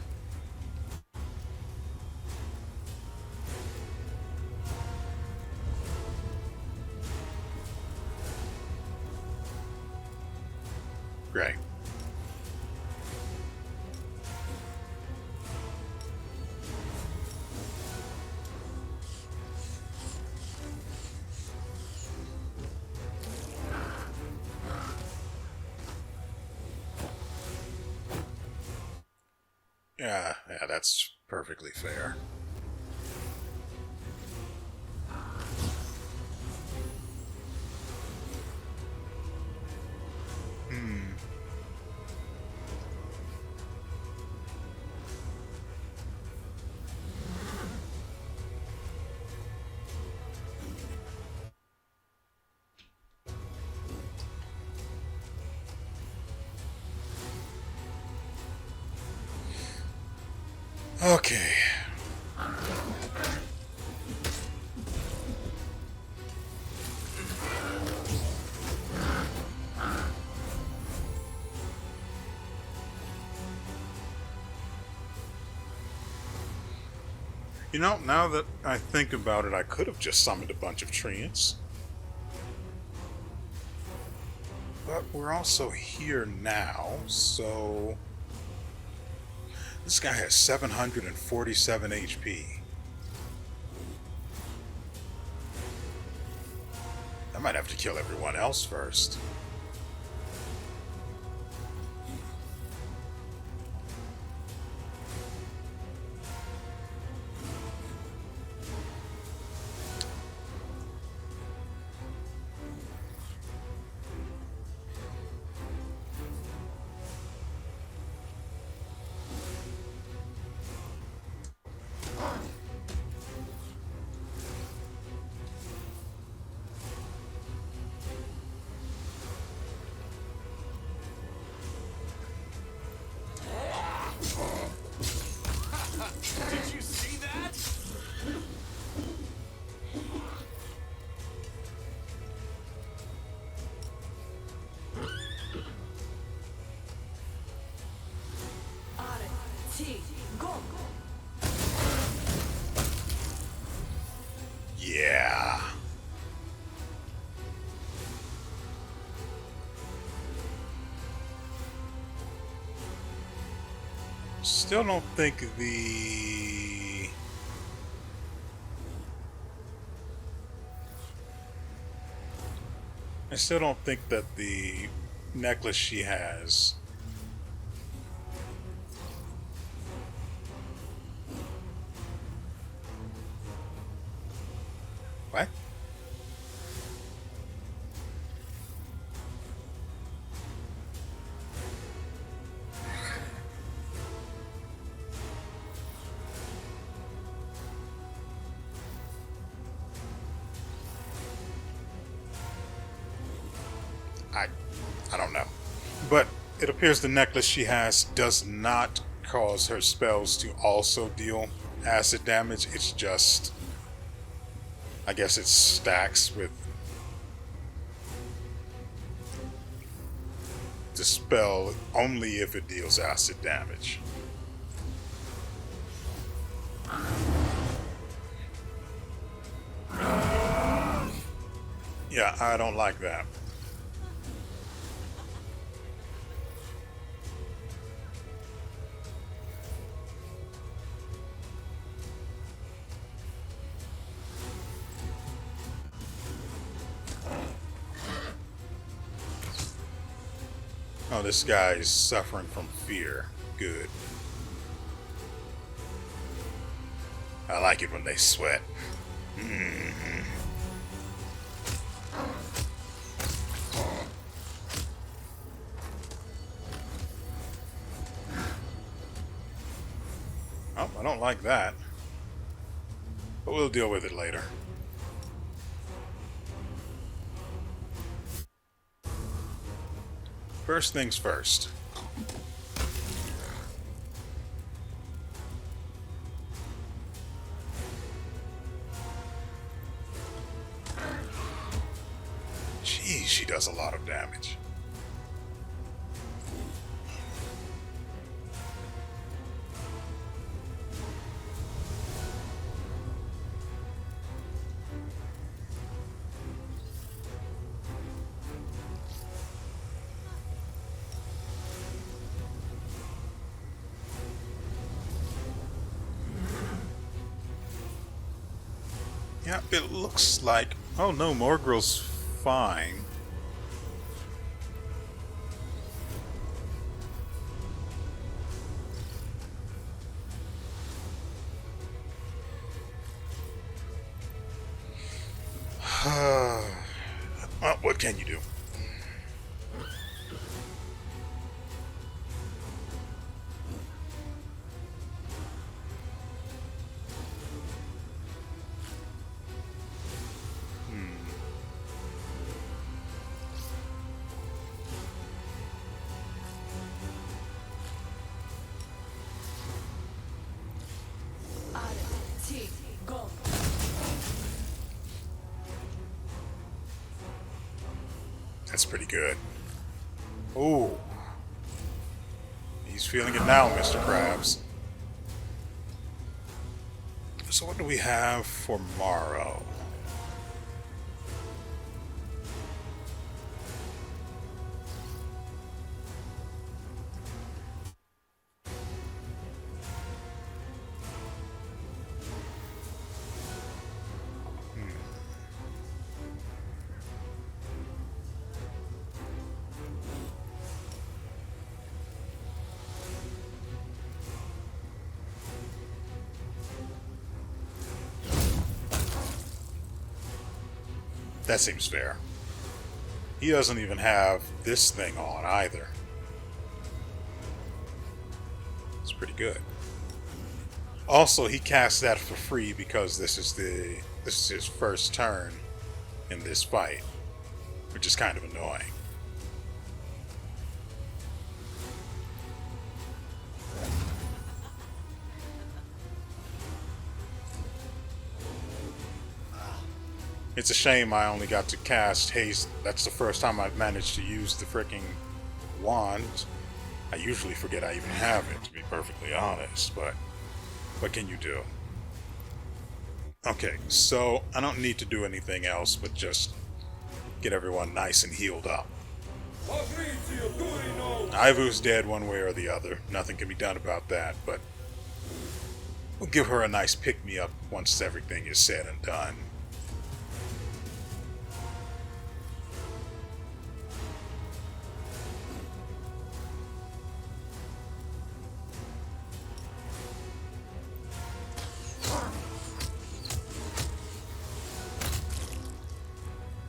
Yeah, that's perfectly fair. Hmm. Okay. You know, now that I think about it, I could have just summoned a bunch of treants. But we're also here now, so... This guy has 747 HP. I might have to kill everyone else first. Did you see that? Yeah. Still don't think the... I still don't think that the necklace she has... What? I don't know. But it appears the necklace she has does not cause her spells to also deal acid damage. It's just... I guess it stacks with the spell only if it deals acid damage. Yeah, I don't like that. Oh, this guy is suffering from fear. Good. I like it when they sweat. Mm-hmm. Oh, I don't like that. But we'll deal with it later. First things first. Jeez, she does a lot of damage. Yeah, it looks like... Oh no, Morgrel's fine. Well, what can you do? That's pretty good. Ooh. He's feeling it now, Mr. Krabs. So what do we have for Morrow? That seems fair. He doesn't even have this thing on either. It's pretty good. Also, he cast that for free because this is his first turn in this fight, which is kind of annoying. It's a shame I only got to cast haste. That's the first time I've managed to use the freaking wand. I usually forget I even have it, to be perfectly honest, but what can you do? Okay, so I don't need to do anything else but just get everyone nice and healed up. Ivu's dead one way or the other. Nothing can be done about that, but we'll give her a nice pick-me-up once everything is said and done.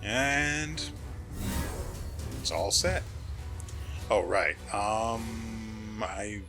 And it's all set. Oh, right. Ivu.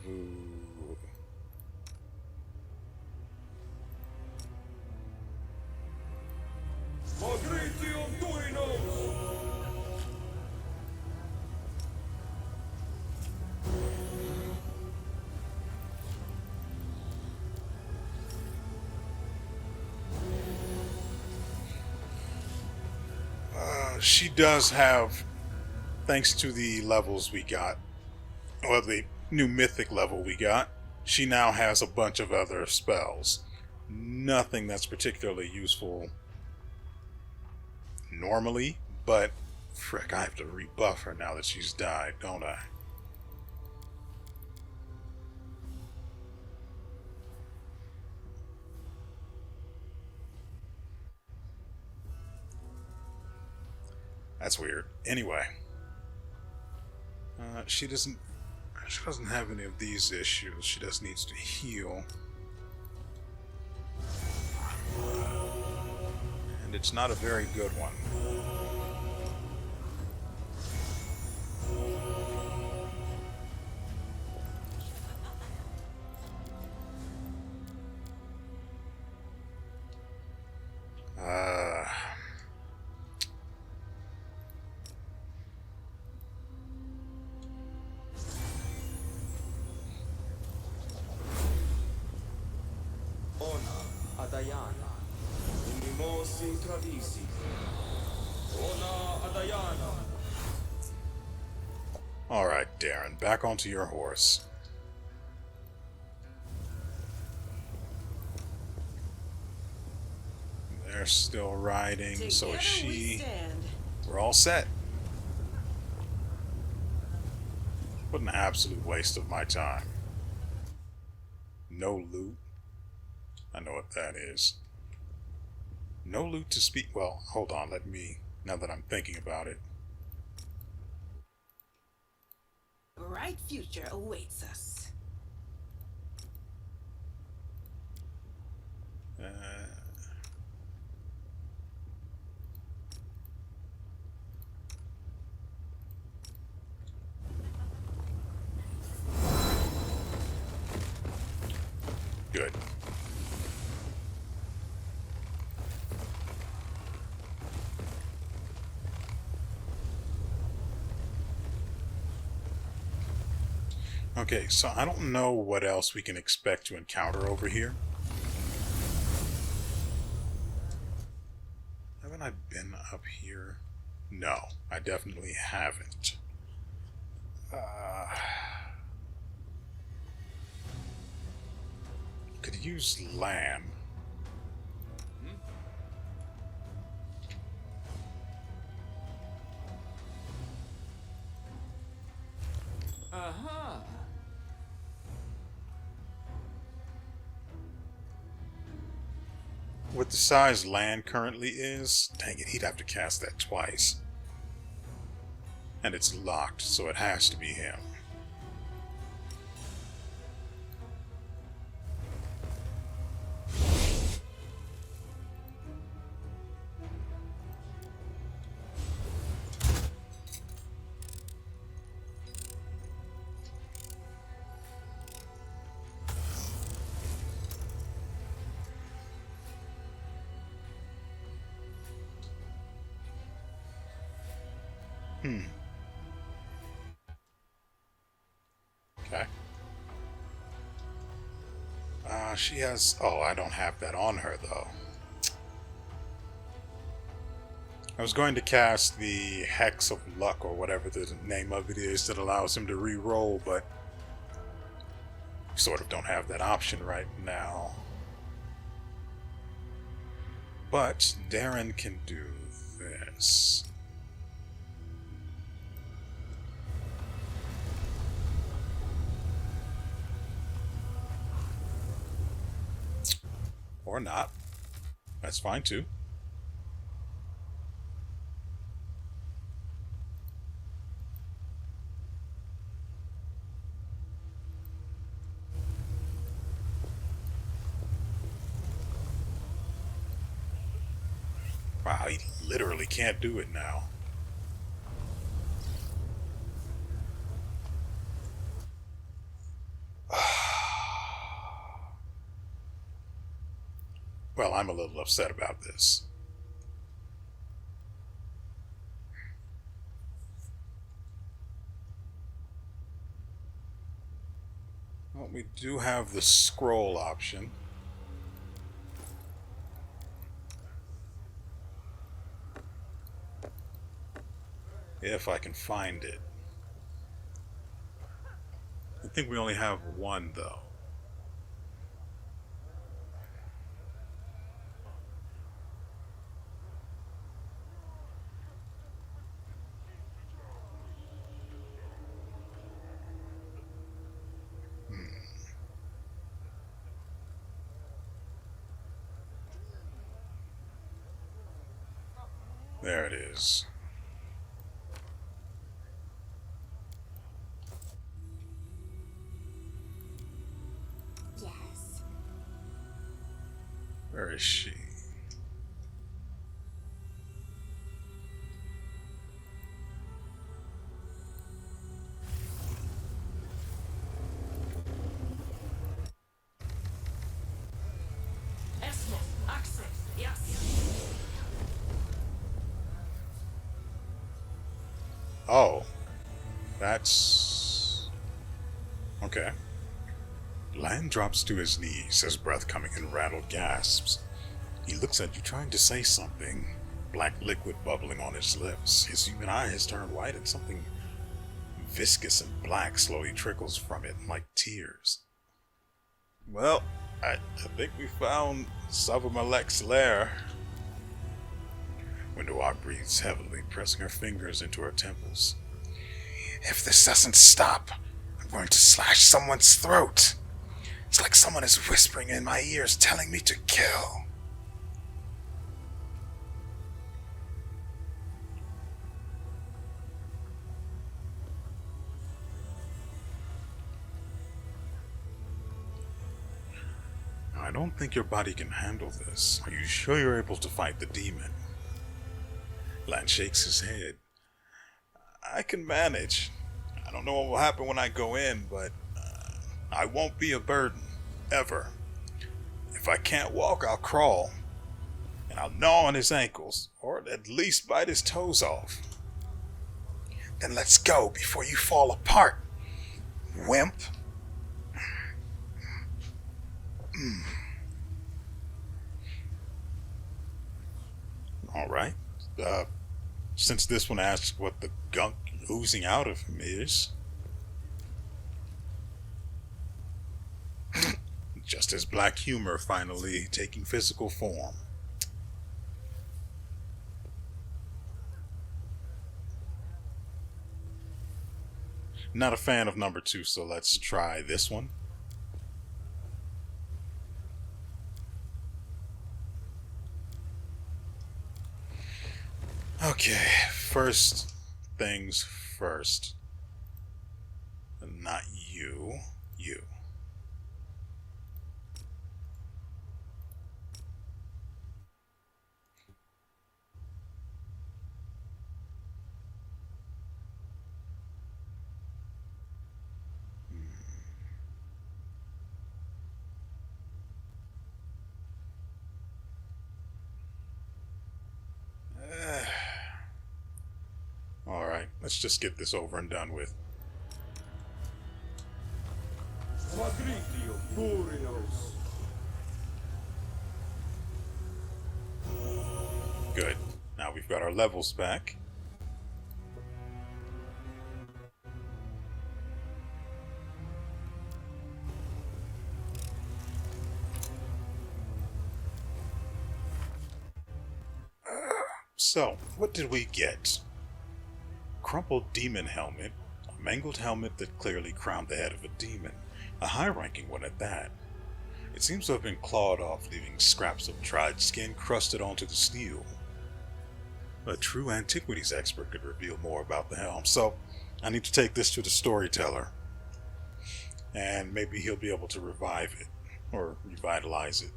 She does have, thanks to the levels we got, or the new mythic level we got, she now has a bunch of other spells. Nothing that's particularly useful normally, but frick, I have to rebuff her now that she's died, don't I? That's weird. Anyway, she doesn't have any of these issues. She just needs to heal, and it's not a very good one. Alright, Darren, back onto your horse. They're still riding, so is she. We're all set. What an absolute waste of my time. No loot. I know what that is. No loot to speak. Well, hold on, now that I'm thinking about it. A bright future awaits us. Good. Okay, so I don't know what else we can expect to encounter over here. Haven't I been up here? No, I definitely haven't. Could use lamb. Uh-huh. With the size land currently is, dang it, he'd have to cast that twice. And it's locked, so it has to be him. Okay. She has... Oh, I don't have that on her, though. I was going to cast the Hex of Luck, or whatever the name of it is, that allows him to re-roll, but... sort of don't have that option right now. But Darren can do this. Or not. That's fine too. Wow, he literally can't do it now. Well, I'm a little upset about this. Well, we do have the scroll option. If I can find it. I think we only have one, though. There it is. Yes. Where is she? Access. Yes. Oh. That's... okay. Land drops to his knees, his breath coming in rattled gasps. He looks at you trying to say something, black liquid bubbling on his lips. His human eyes turn white and something viscous and black slowly trickles from it like tears. Well, I think we found Savame-whatever's lair. WeArEuS breathes heavily, pressing her fingers into her temples. If this doesn't stop, I'm going to slash someone's throat. It's like someone is whispering in my ears, telling me to kill. I don't think your body can handle this. Are you sure you're able to fight the demon? Lan shakes his head. I can manage. I don't know what will happen when I go in, but I won't be a burden. Ever. If I can't walk, I'll crawl. And I'll gnaw on his ankles, or at least bite his toes off. Then let's go before you fall apart, wimp. Alright. Since this one asks what the gunk oozing out of him is. Just as black humor finally taking physical form. Not a fan of number 2, so let's try this one. Okay, first things first. Not you, you. Alright, let's just get this over and done with. Good. Now we've got our levels back. So, what did we get? Crumpled demon helmet, a mangled helmet that clearly crowned the head of a demon, a high-ranking one at that. It seems to have been clawed off, leaving scraps of dried skin crusted onto the steel. A true antiquities expert could reveal more about the helm, so I need to take this to the storyteller, and maybe he'll be able to revive it, or revitalize it.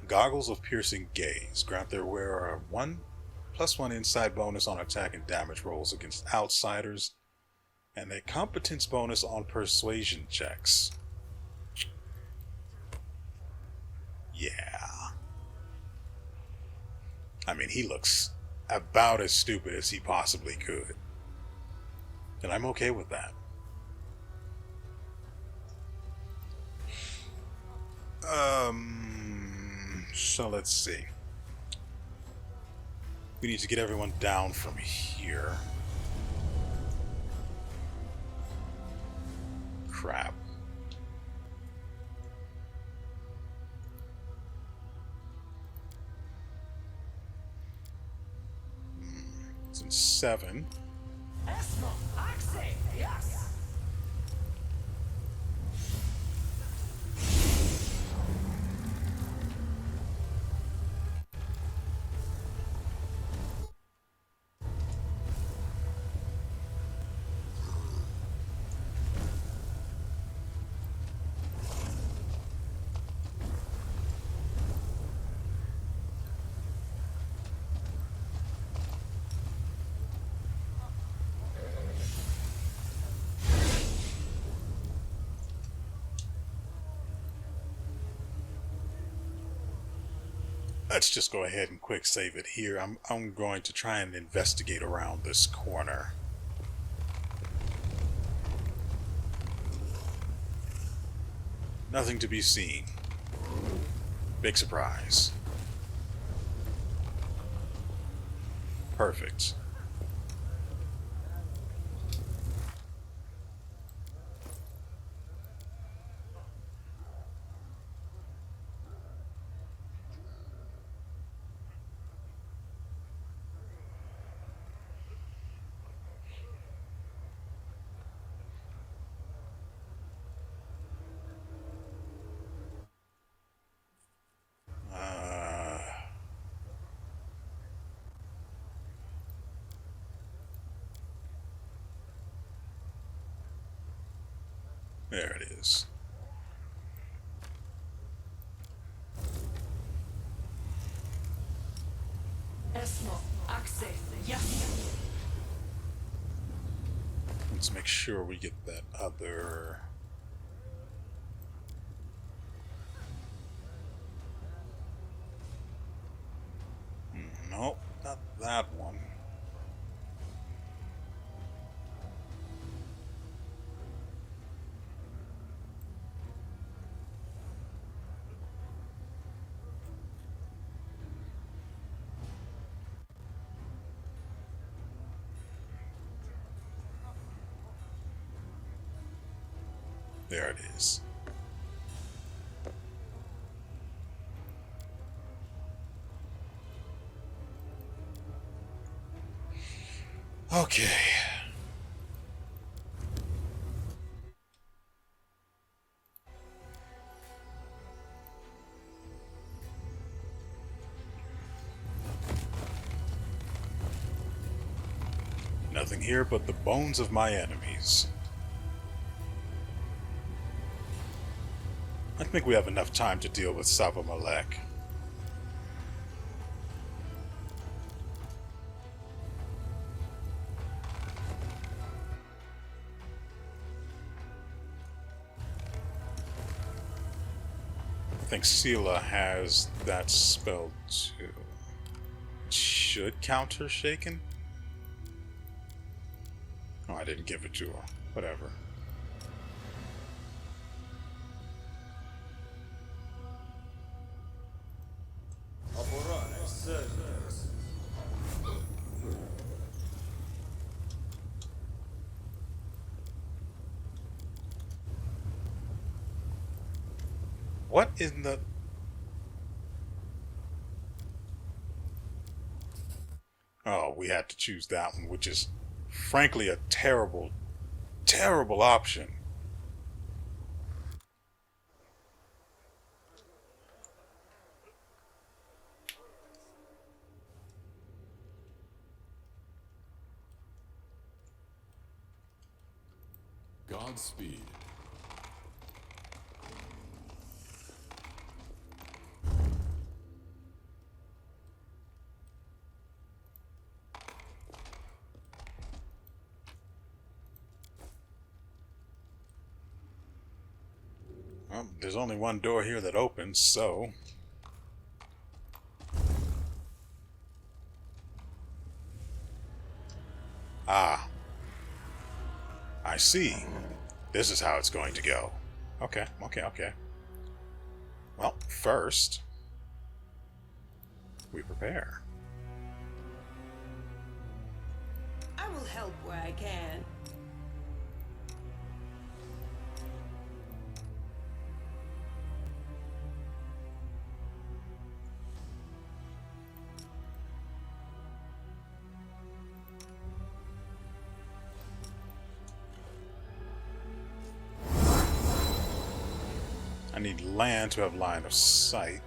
Goggles of piercing gaze grant their wearer a 1+1 inside bonus on attack and damage rolls against outsiders, and a competence bonus on persuasion checks. Yeah. I mean, he looks about as stupid as he possibly could. And I'm okay with that. So let's see. We need to get everyone down from here. Crap. It's in 7. Let's just go ahead and quick save it here. I'm going to try and investigate around this corner. Nothing to be seen. Big surprise. Perfect. There it is. Let's make sure we get that other No, not that one. There it is. Okay. Nothing here but the bones of my enemies. I think we have enough time to deal with Savame-whatever. I think Sela has that spell too. It should counter Shaken? Oh, I didn't give it to her. Whatever. What in the... Oh, we had to choose that one, which is frankly a terrible, terrible option. Godspeed. Well, there's only one door here that opens, so... Ah. I see. This is how it's going to go. Okay. Well, first... we prepare. I will help where I can. I need land to have line of sight.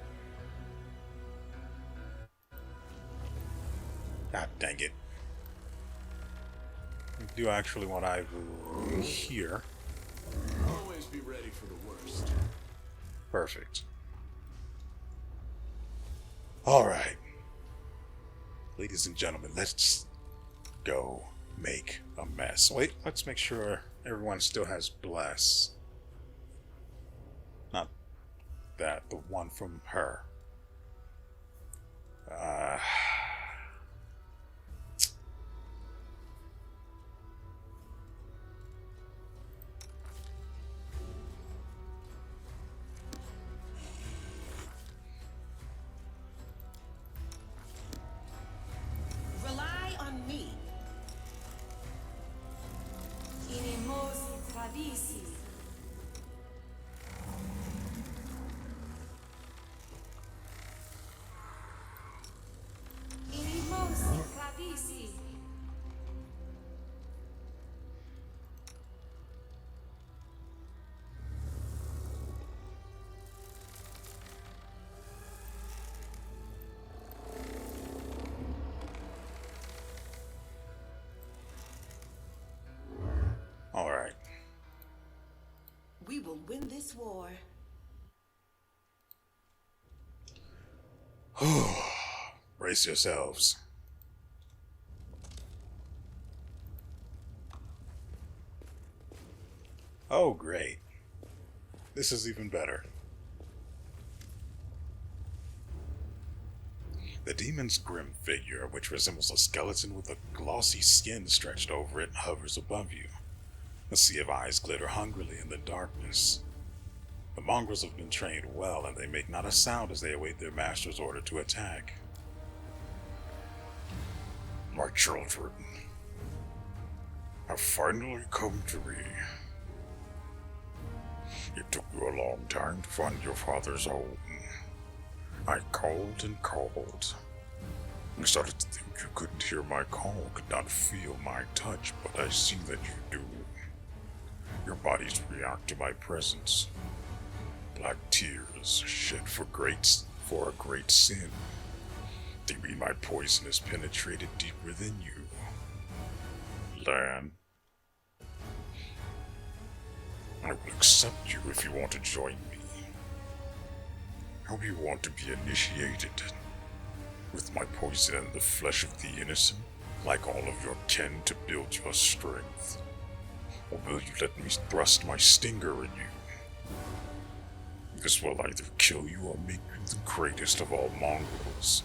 God dang it. I do actually want Ivory here. Always be ready for the worst. Perfect. Alright. Ladies and gentlemen, let's go make a mess. Wait, let's make sure everyone still has Bless. Not that, the one from her. Rely on me. Inimos tradisi. Inimos tradisi. Alright. We will win this war. Brace yourselves. Oh, great. This is even better. The demon's grim figure, which resembles a skeleton with a glossy skin stretched over it, hovers above you. A sea of eyes glitter hungrily in the darkness. The mongrels have been trained well, and they make not a sound as they await their master's order to attack. My children have finally come to me. It took you a long time to find your father's home. I called and called. I started to think you couldn't hear my call, could not feel my touch, but I see that you do. Your bodies react to my presence. Black tears shed for a great sin. They mean my poison has penetrated deep within you. Lan, I will accept you if you want to join me. How do you want to be initiated? With my poison and the flesh of the innocent, like all of your kin, to build your strength? Or will you let me thrust my stinger in you? This will either kill you or make you the greatest of all mongrels.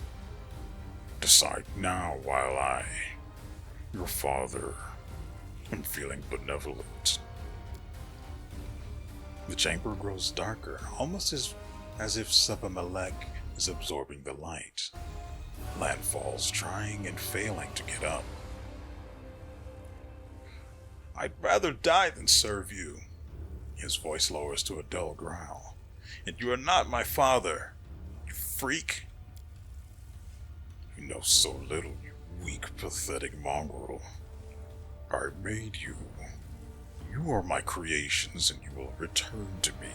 Decide now while I, your father, am feeling benevolent. The chamber grows darker, almost as if Savame-whatever is absorbing the light. Lan falls, trying and failing to get up. I'd rather die than serve you. His voice lowers to a dull growl. And you are not my father, you freak. You know so little, you weak, pathetic mongrel. I made you. You are my creations, and you will return to me.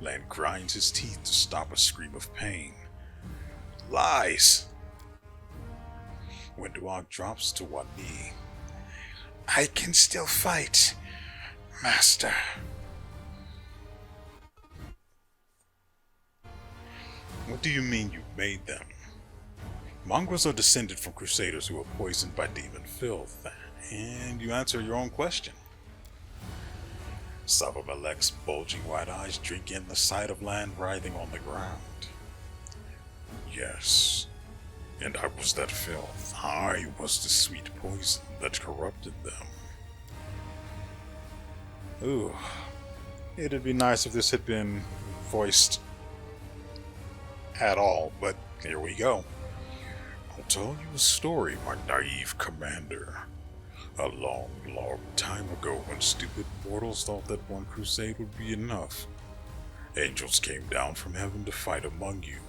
Lan grinds his teeth to stop a scream of pain. Lies! When WotR drops to one knee. I can still fight, Master. What do you mean you made them? Mongrels are descended from crusaders who were poisoned by demon filth, and you answer your own question. Savame-whatever's bulging white eyes drink in the sight of Lan writhing on the ground. Yes, and I was that filth. I was the sweet poison that corrupted them. Ooh, it'd be nice if this had been voiced at all, but here we go. I'll tell you a story, my naive commander. A long, long time ago, when stupid mortals thought that one crusade would be enough, angels came down from heaven to fight among you.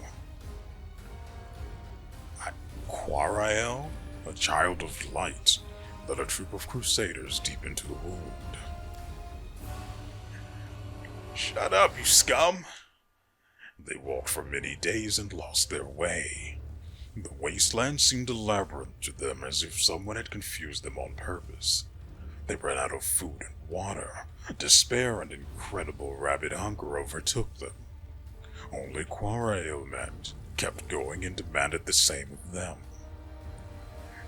WeArEuS, a child of light, led a troop of crusaders deep into the wound. Shut up, you scum! They walked for many days and lost their way. The wasteland seemed a labyrinth to them, as if someone had confused them on purpose. They ran out of food and water. Despair and incredible rabid hunger overtook them. Only WeArEuS kept going and demanded the same of them.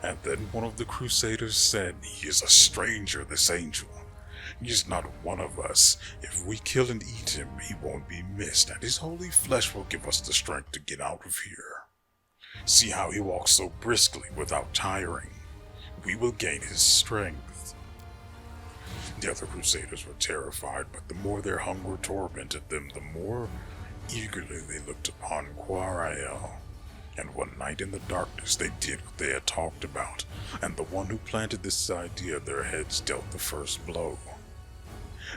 And then one of the crusaders said, "He is a stranger, this angel. He is not one of us. If we kill and eat him, he won't be missed, and his holy flesh will give us the strength to get out of here. See how he walks so briskly without tiring. We will gain his strength." The other crusaders were terrified, but the more their hunger tormented them, the more eagerly they looked upon WeArEuS. And one night in the darkness they did what they had talked about, and the one who planted this idea their heads dealt the first blow.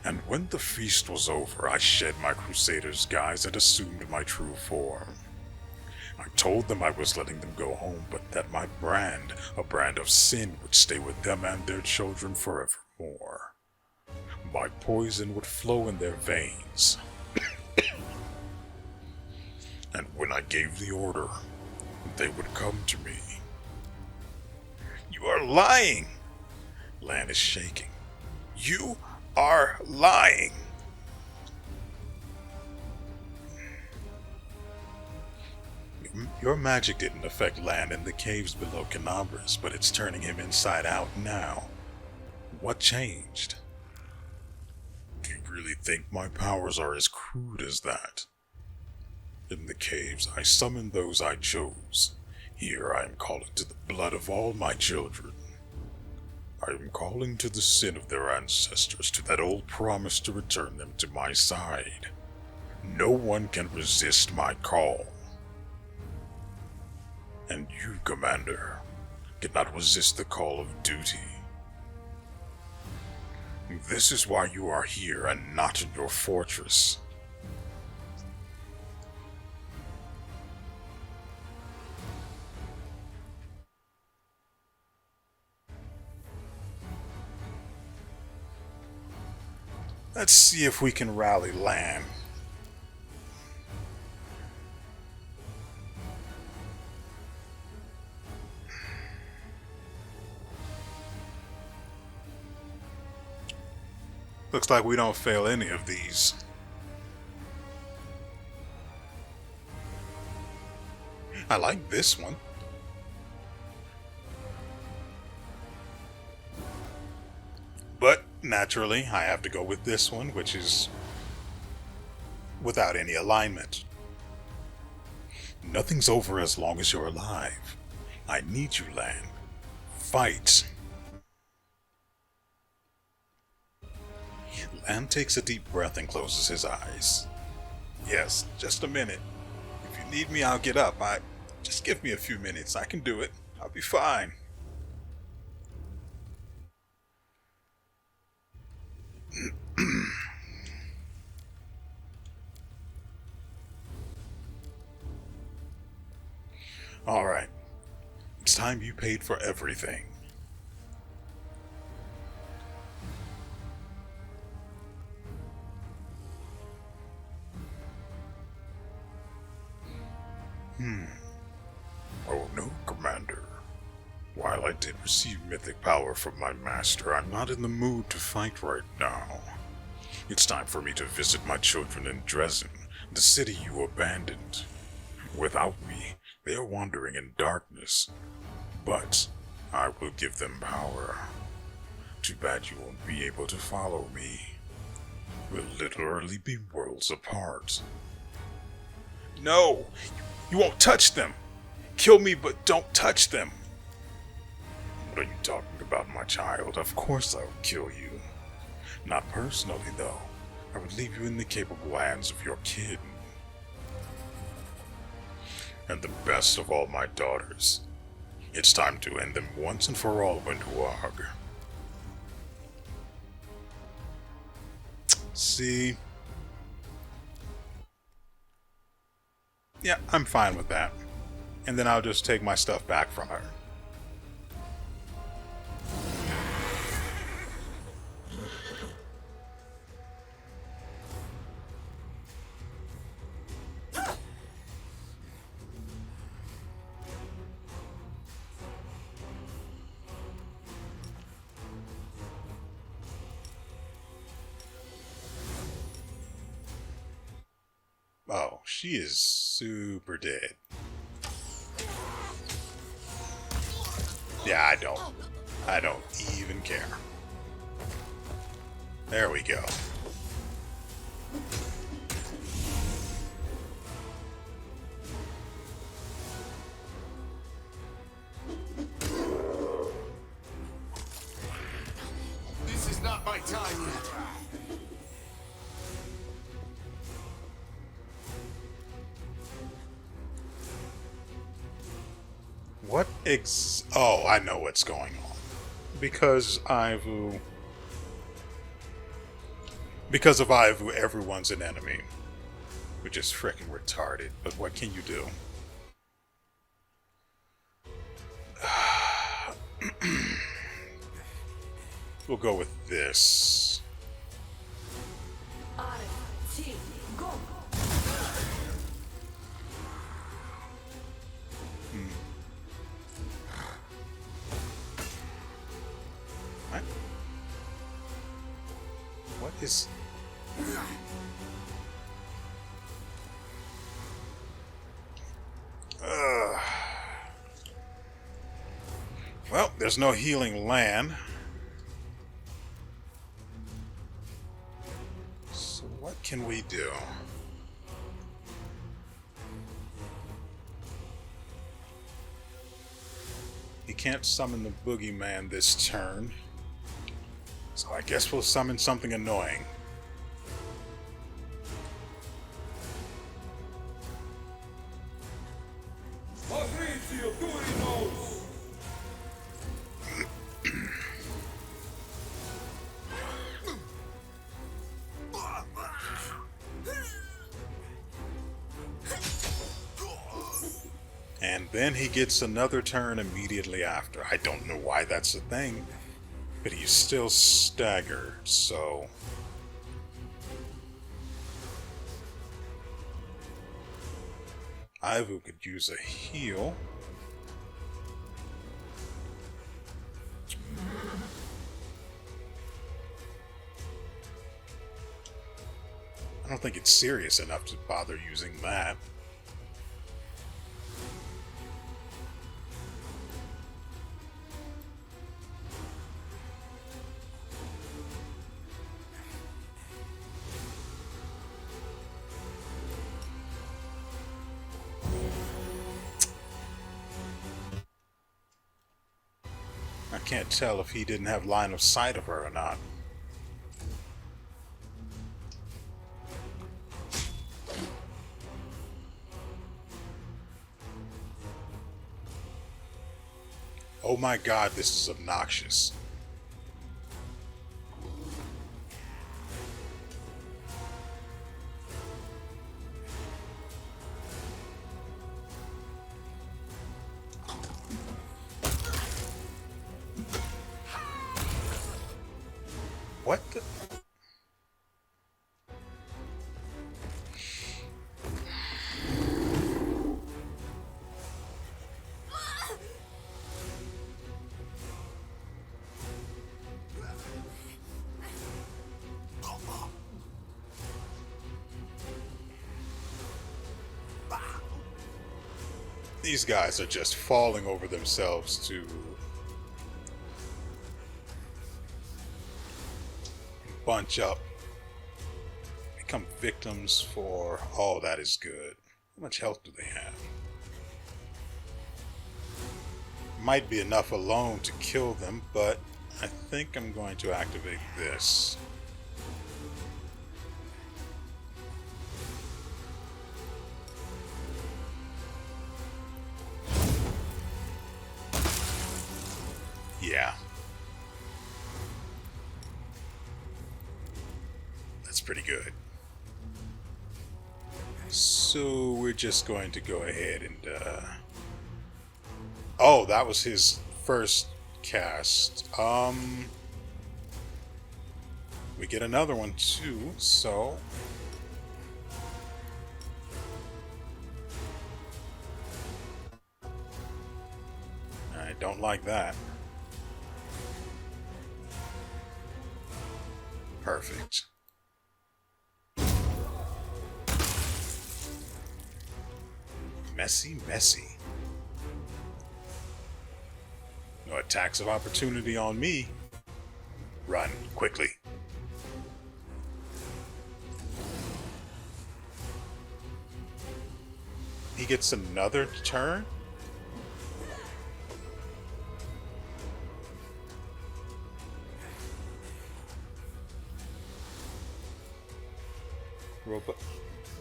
And when the feast was over, I shed my crusader's guise and assumed my true form. I told them I was letting them go home, but that my brand, a brand of sin, would stay with them and their children forevermore. My poison would flow in their veins. And when I gave the order, they would come to me. You are lying! Lan is shaking. You are lying! Your magic didn't affect Lan in the caves below Canabras, but it's turning him inside out now. What changed? Do you really think my powers are as crude as that? In the caves, I summoned those I chose. Here I am calling to the blood of all my children. I am calling to the sin of their ancestors, to that old promise to return them to my side. No one can resist my call. And you, Commander, cannot resist the call of duty. This is why you are here and not in your fortress. Let's see if we can rally Lan. Looks like we don't fail any of these. I like this one. But naturally, I have to go with this one, which is without any alignment. Nothing's over as long as you're alive. I need you, Lan. Fight. Lan takes a deep breath and closes his eyes. Yes, just a minute. If you need me, I'll get up. Just give me a few minutes. I can do it. I'll be fine. Alright. It's time you paid for everything. Oh no, Commander. While I did receive mythic power from my master, I'm not in the mood to fight right now. It's time for me to visit my children in Dresden, the city you abandoned. Without me, they are wandering in darkness. But I will give them power. Too bad you won't be able to follow me. We'll literally be worlds apart. No! You won't touch them! Kill me, but don't touch them! What are you talking about, my child? Of course I would kill you. Not personally, though. I would leave you in the capable hands of your kid. And the best of all my daughters. It's time to end them once and for all, WotR. See? Yeah, I'm fine with that. And then I'll just take my stuff back from her. Oh, she is super dead. Yeah, I don't even care. There we go. This is not my time yet. Oh, I know what's going on. Because of Ivu, everyone's an enemy. Which is freaking retarded, but what can you do? We'll go with this. Go. What is... Well, there's no healing Lan. So what can we do? can't summon the boogeyman this turn. So I guess we'll summon something annoying. And then he gets another turn immediately after. I don't know why that's a thing, but he's still staggered, so... Ivu could use a heal. I don't think it's serious enough to bother using that. I can't tell if he didn't have line of sight of her or not. Oh my god, this is obnoxious. What the? These guys are just falling over themselves to bunch up, become victims for... Oh, that is good. How much health do they have? Might be enough alone to kill them, but I think I'm going to activate this. Yeah. That's pretty good. So we're just going to go ahead and oh, that was his first cast. We get another one too, so I don't like that. Perfect. Messy, messy. No attacks of opportunity on me. Run, quickly. He gets another turn?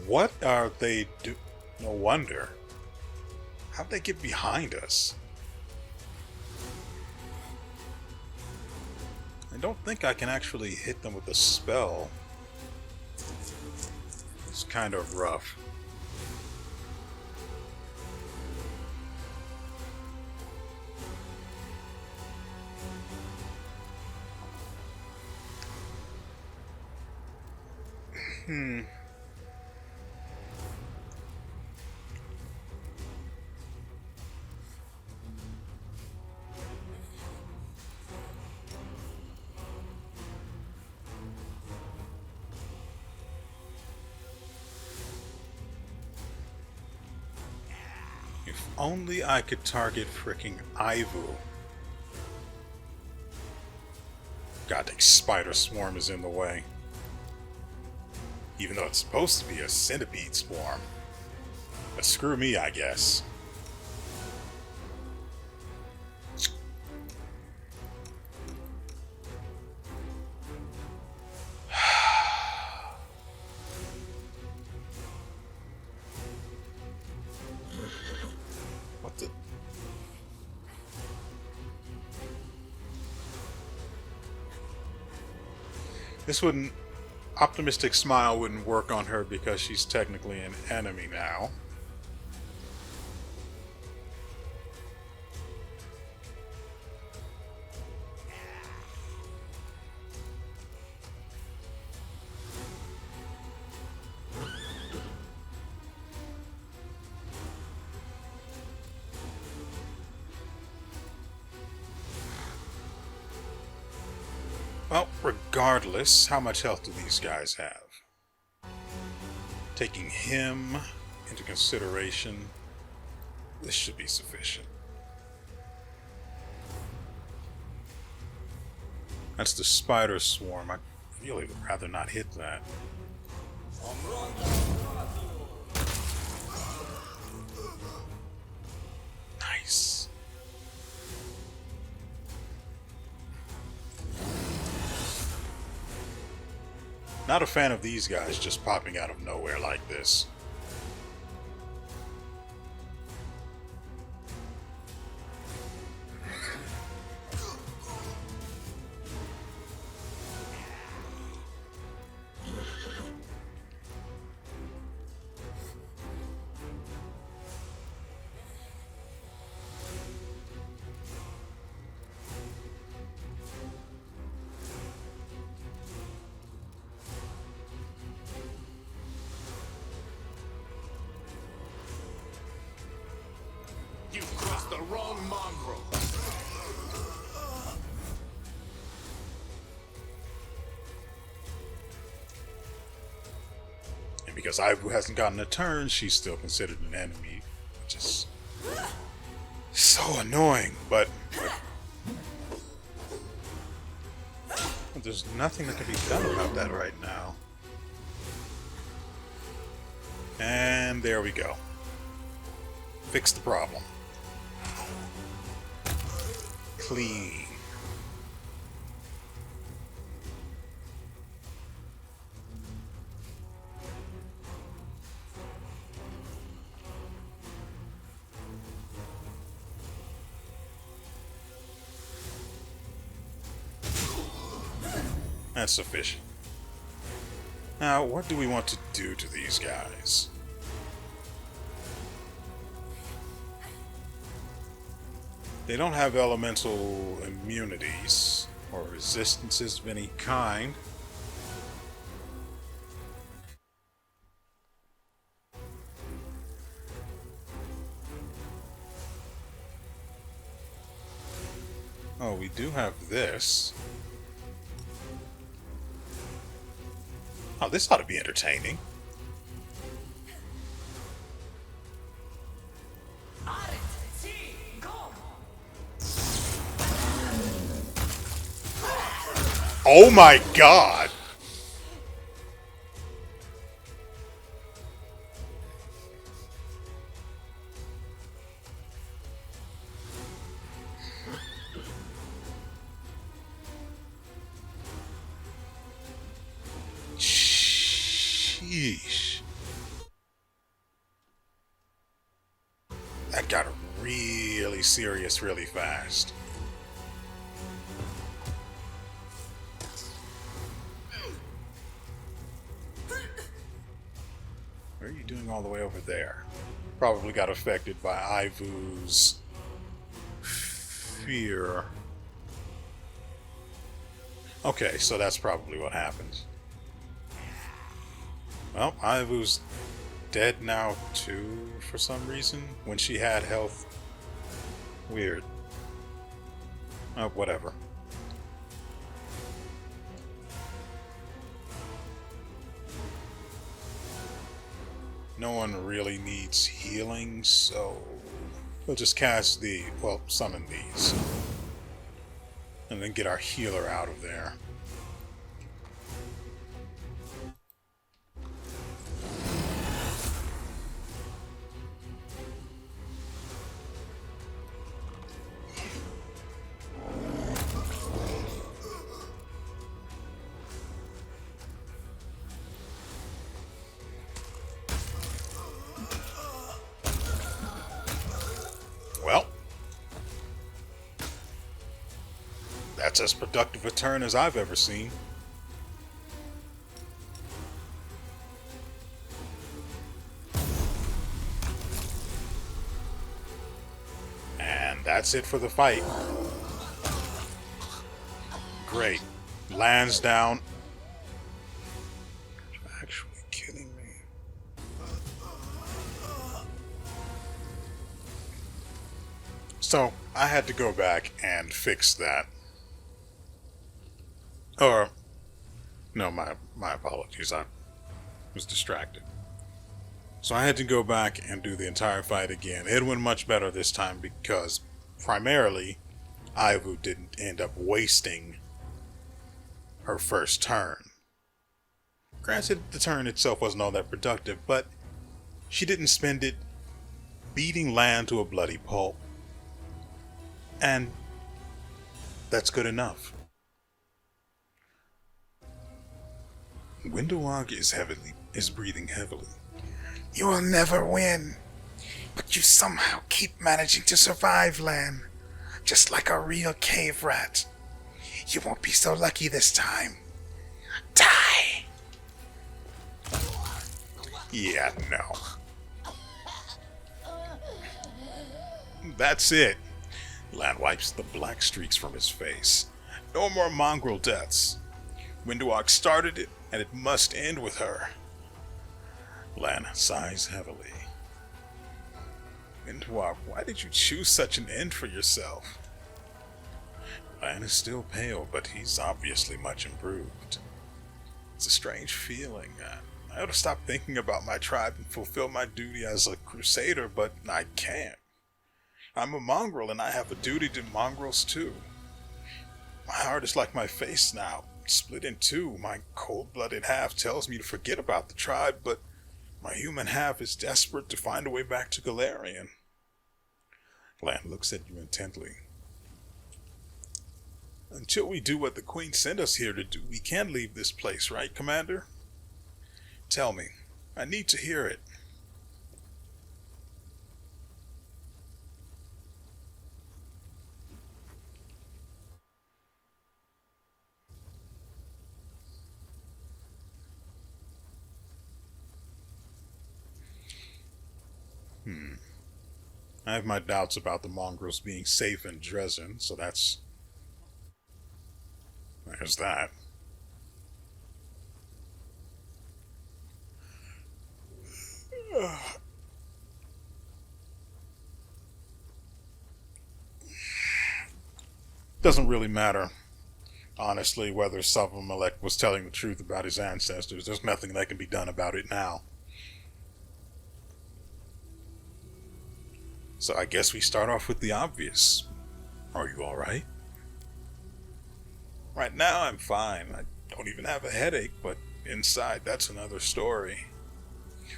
What are they do? No wonder. How'd they get behind us? I don't think I can actually hit them with a spell. It's kind of rough. If only I could target fricking Ivu. Goddamn spider swarm is in the way. Even though it's supposed to be a centipede swarm. But screw me, I guess. This wouldn't... Optimistic Smile wouldn't work on her because she's technically an enemy now. Well, regardless, how much health do these guys have? Taking him into consideration, this should be sufficient. That's the spider swarm. I really would rather not hit that. Nice. Not a fan of these guys just popping out of nowhere like this. You've crossed the wrong mongrel. And because Ivu hasn't gotten a turn, she's still considered an enemy, which is so annoying, but there's nothing that can be done about that right now. And there we go. Fix the problem. Clean. That's sufficient. Now, what do we want to do to these guys? They don't have elemental immunities or resistances of any kind. Oh, we do have this. Oh, this ought to be entertaining. Oh my god! Sheesh. That got really serious really fast. What are you doing all the way over there? Probably got affected by Ivu's fear. Okay, so that's probably what happened. Well, Ivu's dead now too, for some reason, when she had health. Weird. Oh, whatever. No one really needs healing, so we'll just cast the, well, summon these. And then get our healer out of there. Well, that's as productive a turn as I've ever seen. That's it for the fight. Great. Lands down. You're actually kidding me. So, I had to go back and fix that. Or, no, my apologies. I was distracted. So I had to go back and do the entire fight again. It went much better this time because, primarily, Ivu didn't end up wasting her first turn. Granted, the turn itself wasn't all that productive, but she didn't spend it beating land to a bloody pulp. And that's good enough. WeArEuS is breathing heavily. You will never win, but you somehow keep managing to survive, Lan. Just like a real cave rat. You won't be so lucky this time. Die! Yeah, no. That's it. Lan wipes the black streaks from his face. No more mongrel deaths. WeArEuS started it, and it must end with her. Lan sighs heavily. WeArEuS, why did you choose such an end for yourself? Lan is still pale, but he's obviously much improved. It's a strange feeling. I ought to stop thinking about my tribe and fulfill my duty as a crusader, but I can't. I'm a mongrel, and I have a duty to mongrels too. My heart is like my face now, split in two. My cold-blooded half tells me to forget about the tribe, but my human half is desperate to find a way back to Galarian. Lan looks at you intently. Until we do what the Queen sent us here to do, we can't leave this place, right, Commander? Tell me. I need to hear it. I have my doubts about the mongrels being safe in Dresden, so there's that. Doesn't really matter, honestly, whether Savame-whatever was telling the truth about his ancestors. There's nothing that can be done about it now. So I guess we start off with the obvious. Are you alright? Right now I'm fine. I don't even have a headache, but inside that's another story.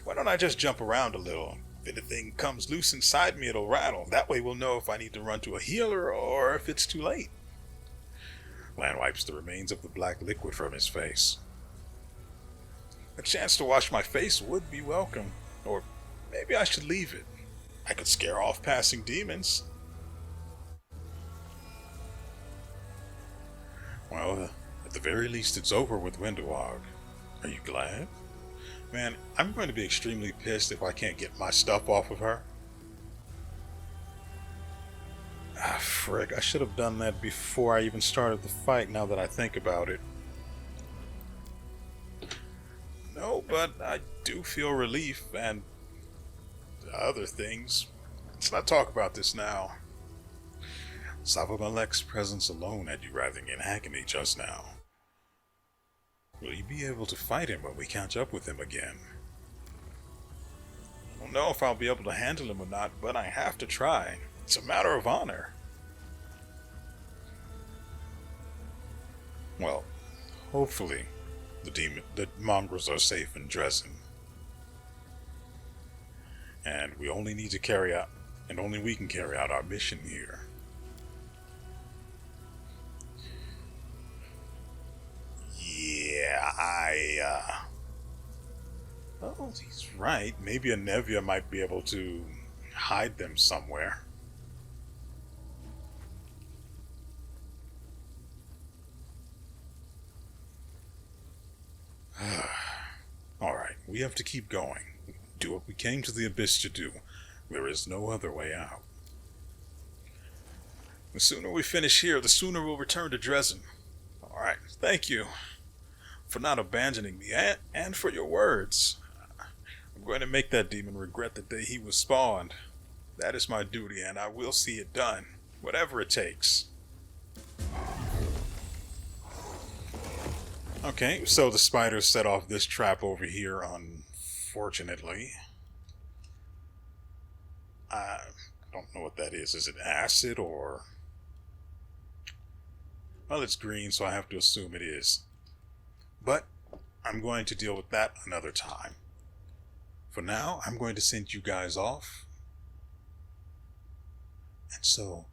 Why don't I just jump around a little? If anything comes loose inside me, it'll rattle. That way we'll know if I need to run to a healer or if it's too late. Lan wipes the remains of the black liquid from his face. A chance to wash my face would be welcome. Or maybe I should leave it. I could scare off passing demons. Well, at the very least it's over with WeArEuS. Are you glad? Man, I'm going to be extremely pissed if I can't get my stuff off of her. Ah, frick, I should have done that before I even started the fight, now that I think about it. No, but I do feel relief and other things. Let's not talk about this now. Savame-whatever's presence alone had you writhing in agony just now. Will you be able to fight him when we catch up with him again? I don't know if I'll be able to handle him or not, but I have to try. It's a matter of honor. Well, hopefully the mongrels are safe in Dresden. And we only need to carry out, and only we can carry out our mission here. Yeah, oh, he's right. Maybe a Nevia might be able to hide them somewhere. Alright, we have to keep going. Do what we came to the Abyss to do. There is no other way out. The sooner we finish here, the sooner we'll return to Dresden. Alright, thank you for not abandoning me and for your words. I'm going to make that demon regret the day he was spawned. That is my duty, and I will see it done, whatever it takes. Okay, so the spiders set off this trap over here, unfortunately. I don't know what that is. Is it acid or... Well, it's green, so I have to assume it is. But I'm going to deal with that another time. For now, I'm going to send you guys off. And so,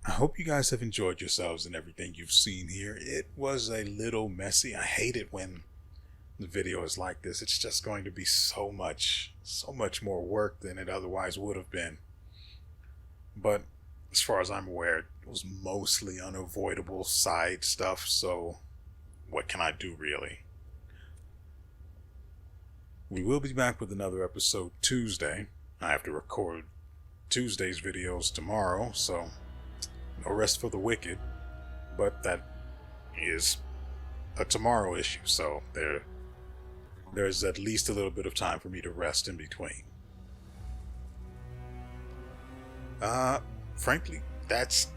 I hope you guys have enjoyed yourselves and everything you've seen here. It was a little messy. I hate it when the video is like this. It's just going to be so much more work than it otherwise would have been. But as far as I'm aware, it was mostly unavoidable side stuff, so what can I do, really? We will be back with another episode Tuesday. I have to record Tuesday's videos tomorrow, so no rest for the wicked. But that is a tomorrow issue, so there's at least a little bit of time for me to rest in between. Frankly, that's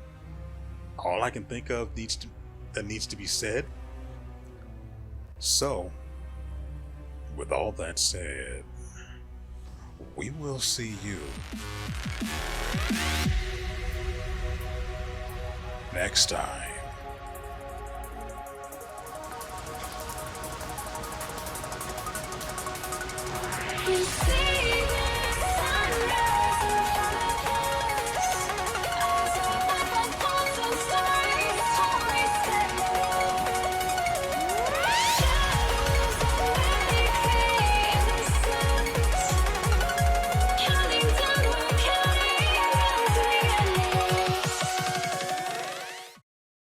all I can think of that needs to be said. So, with all that said, we will see you next time. You see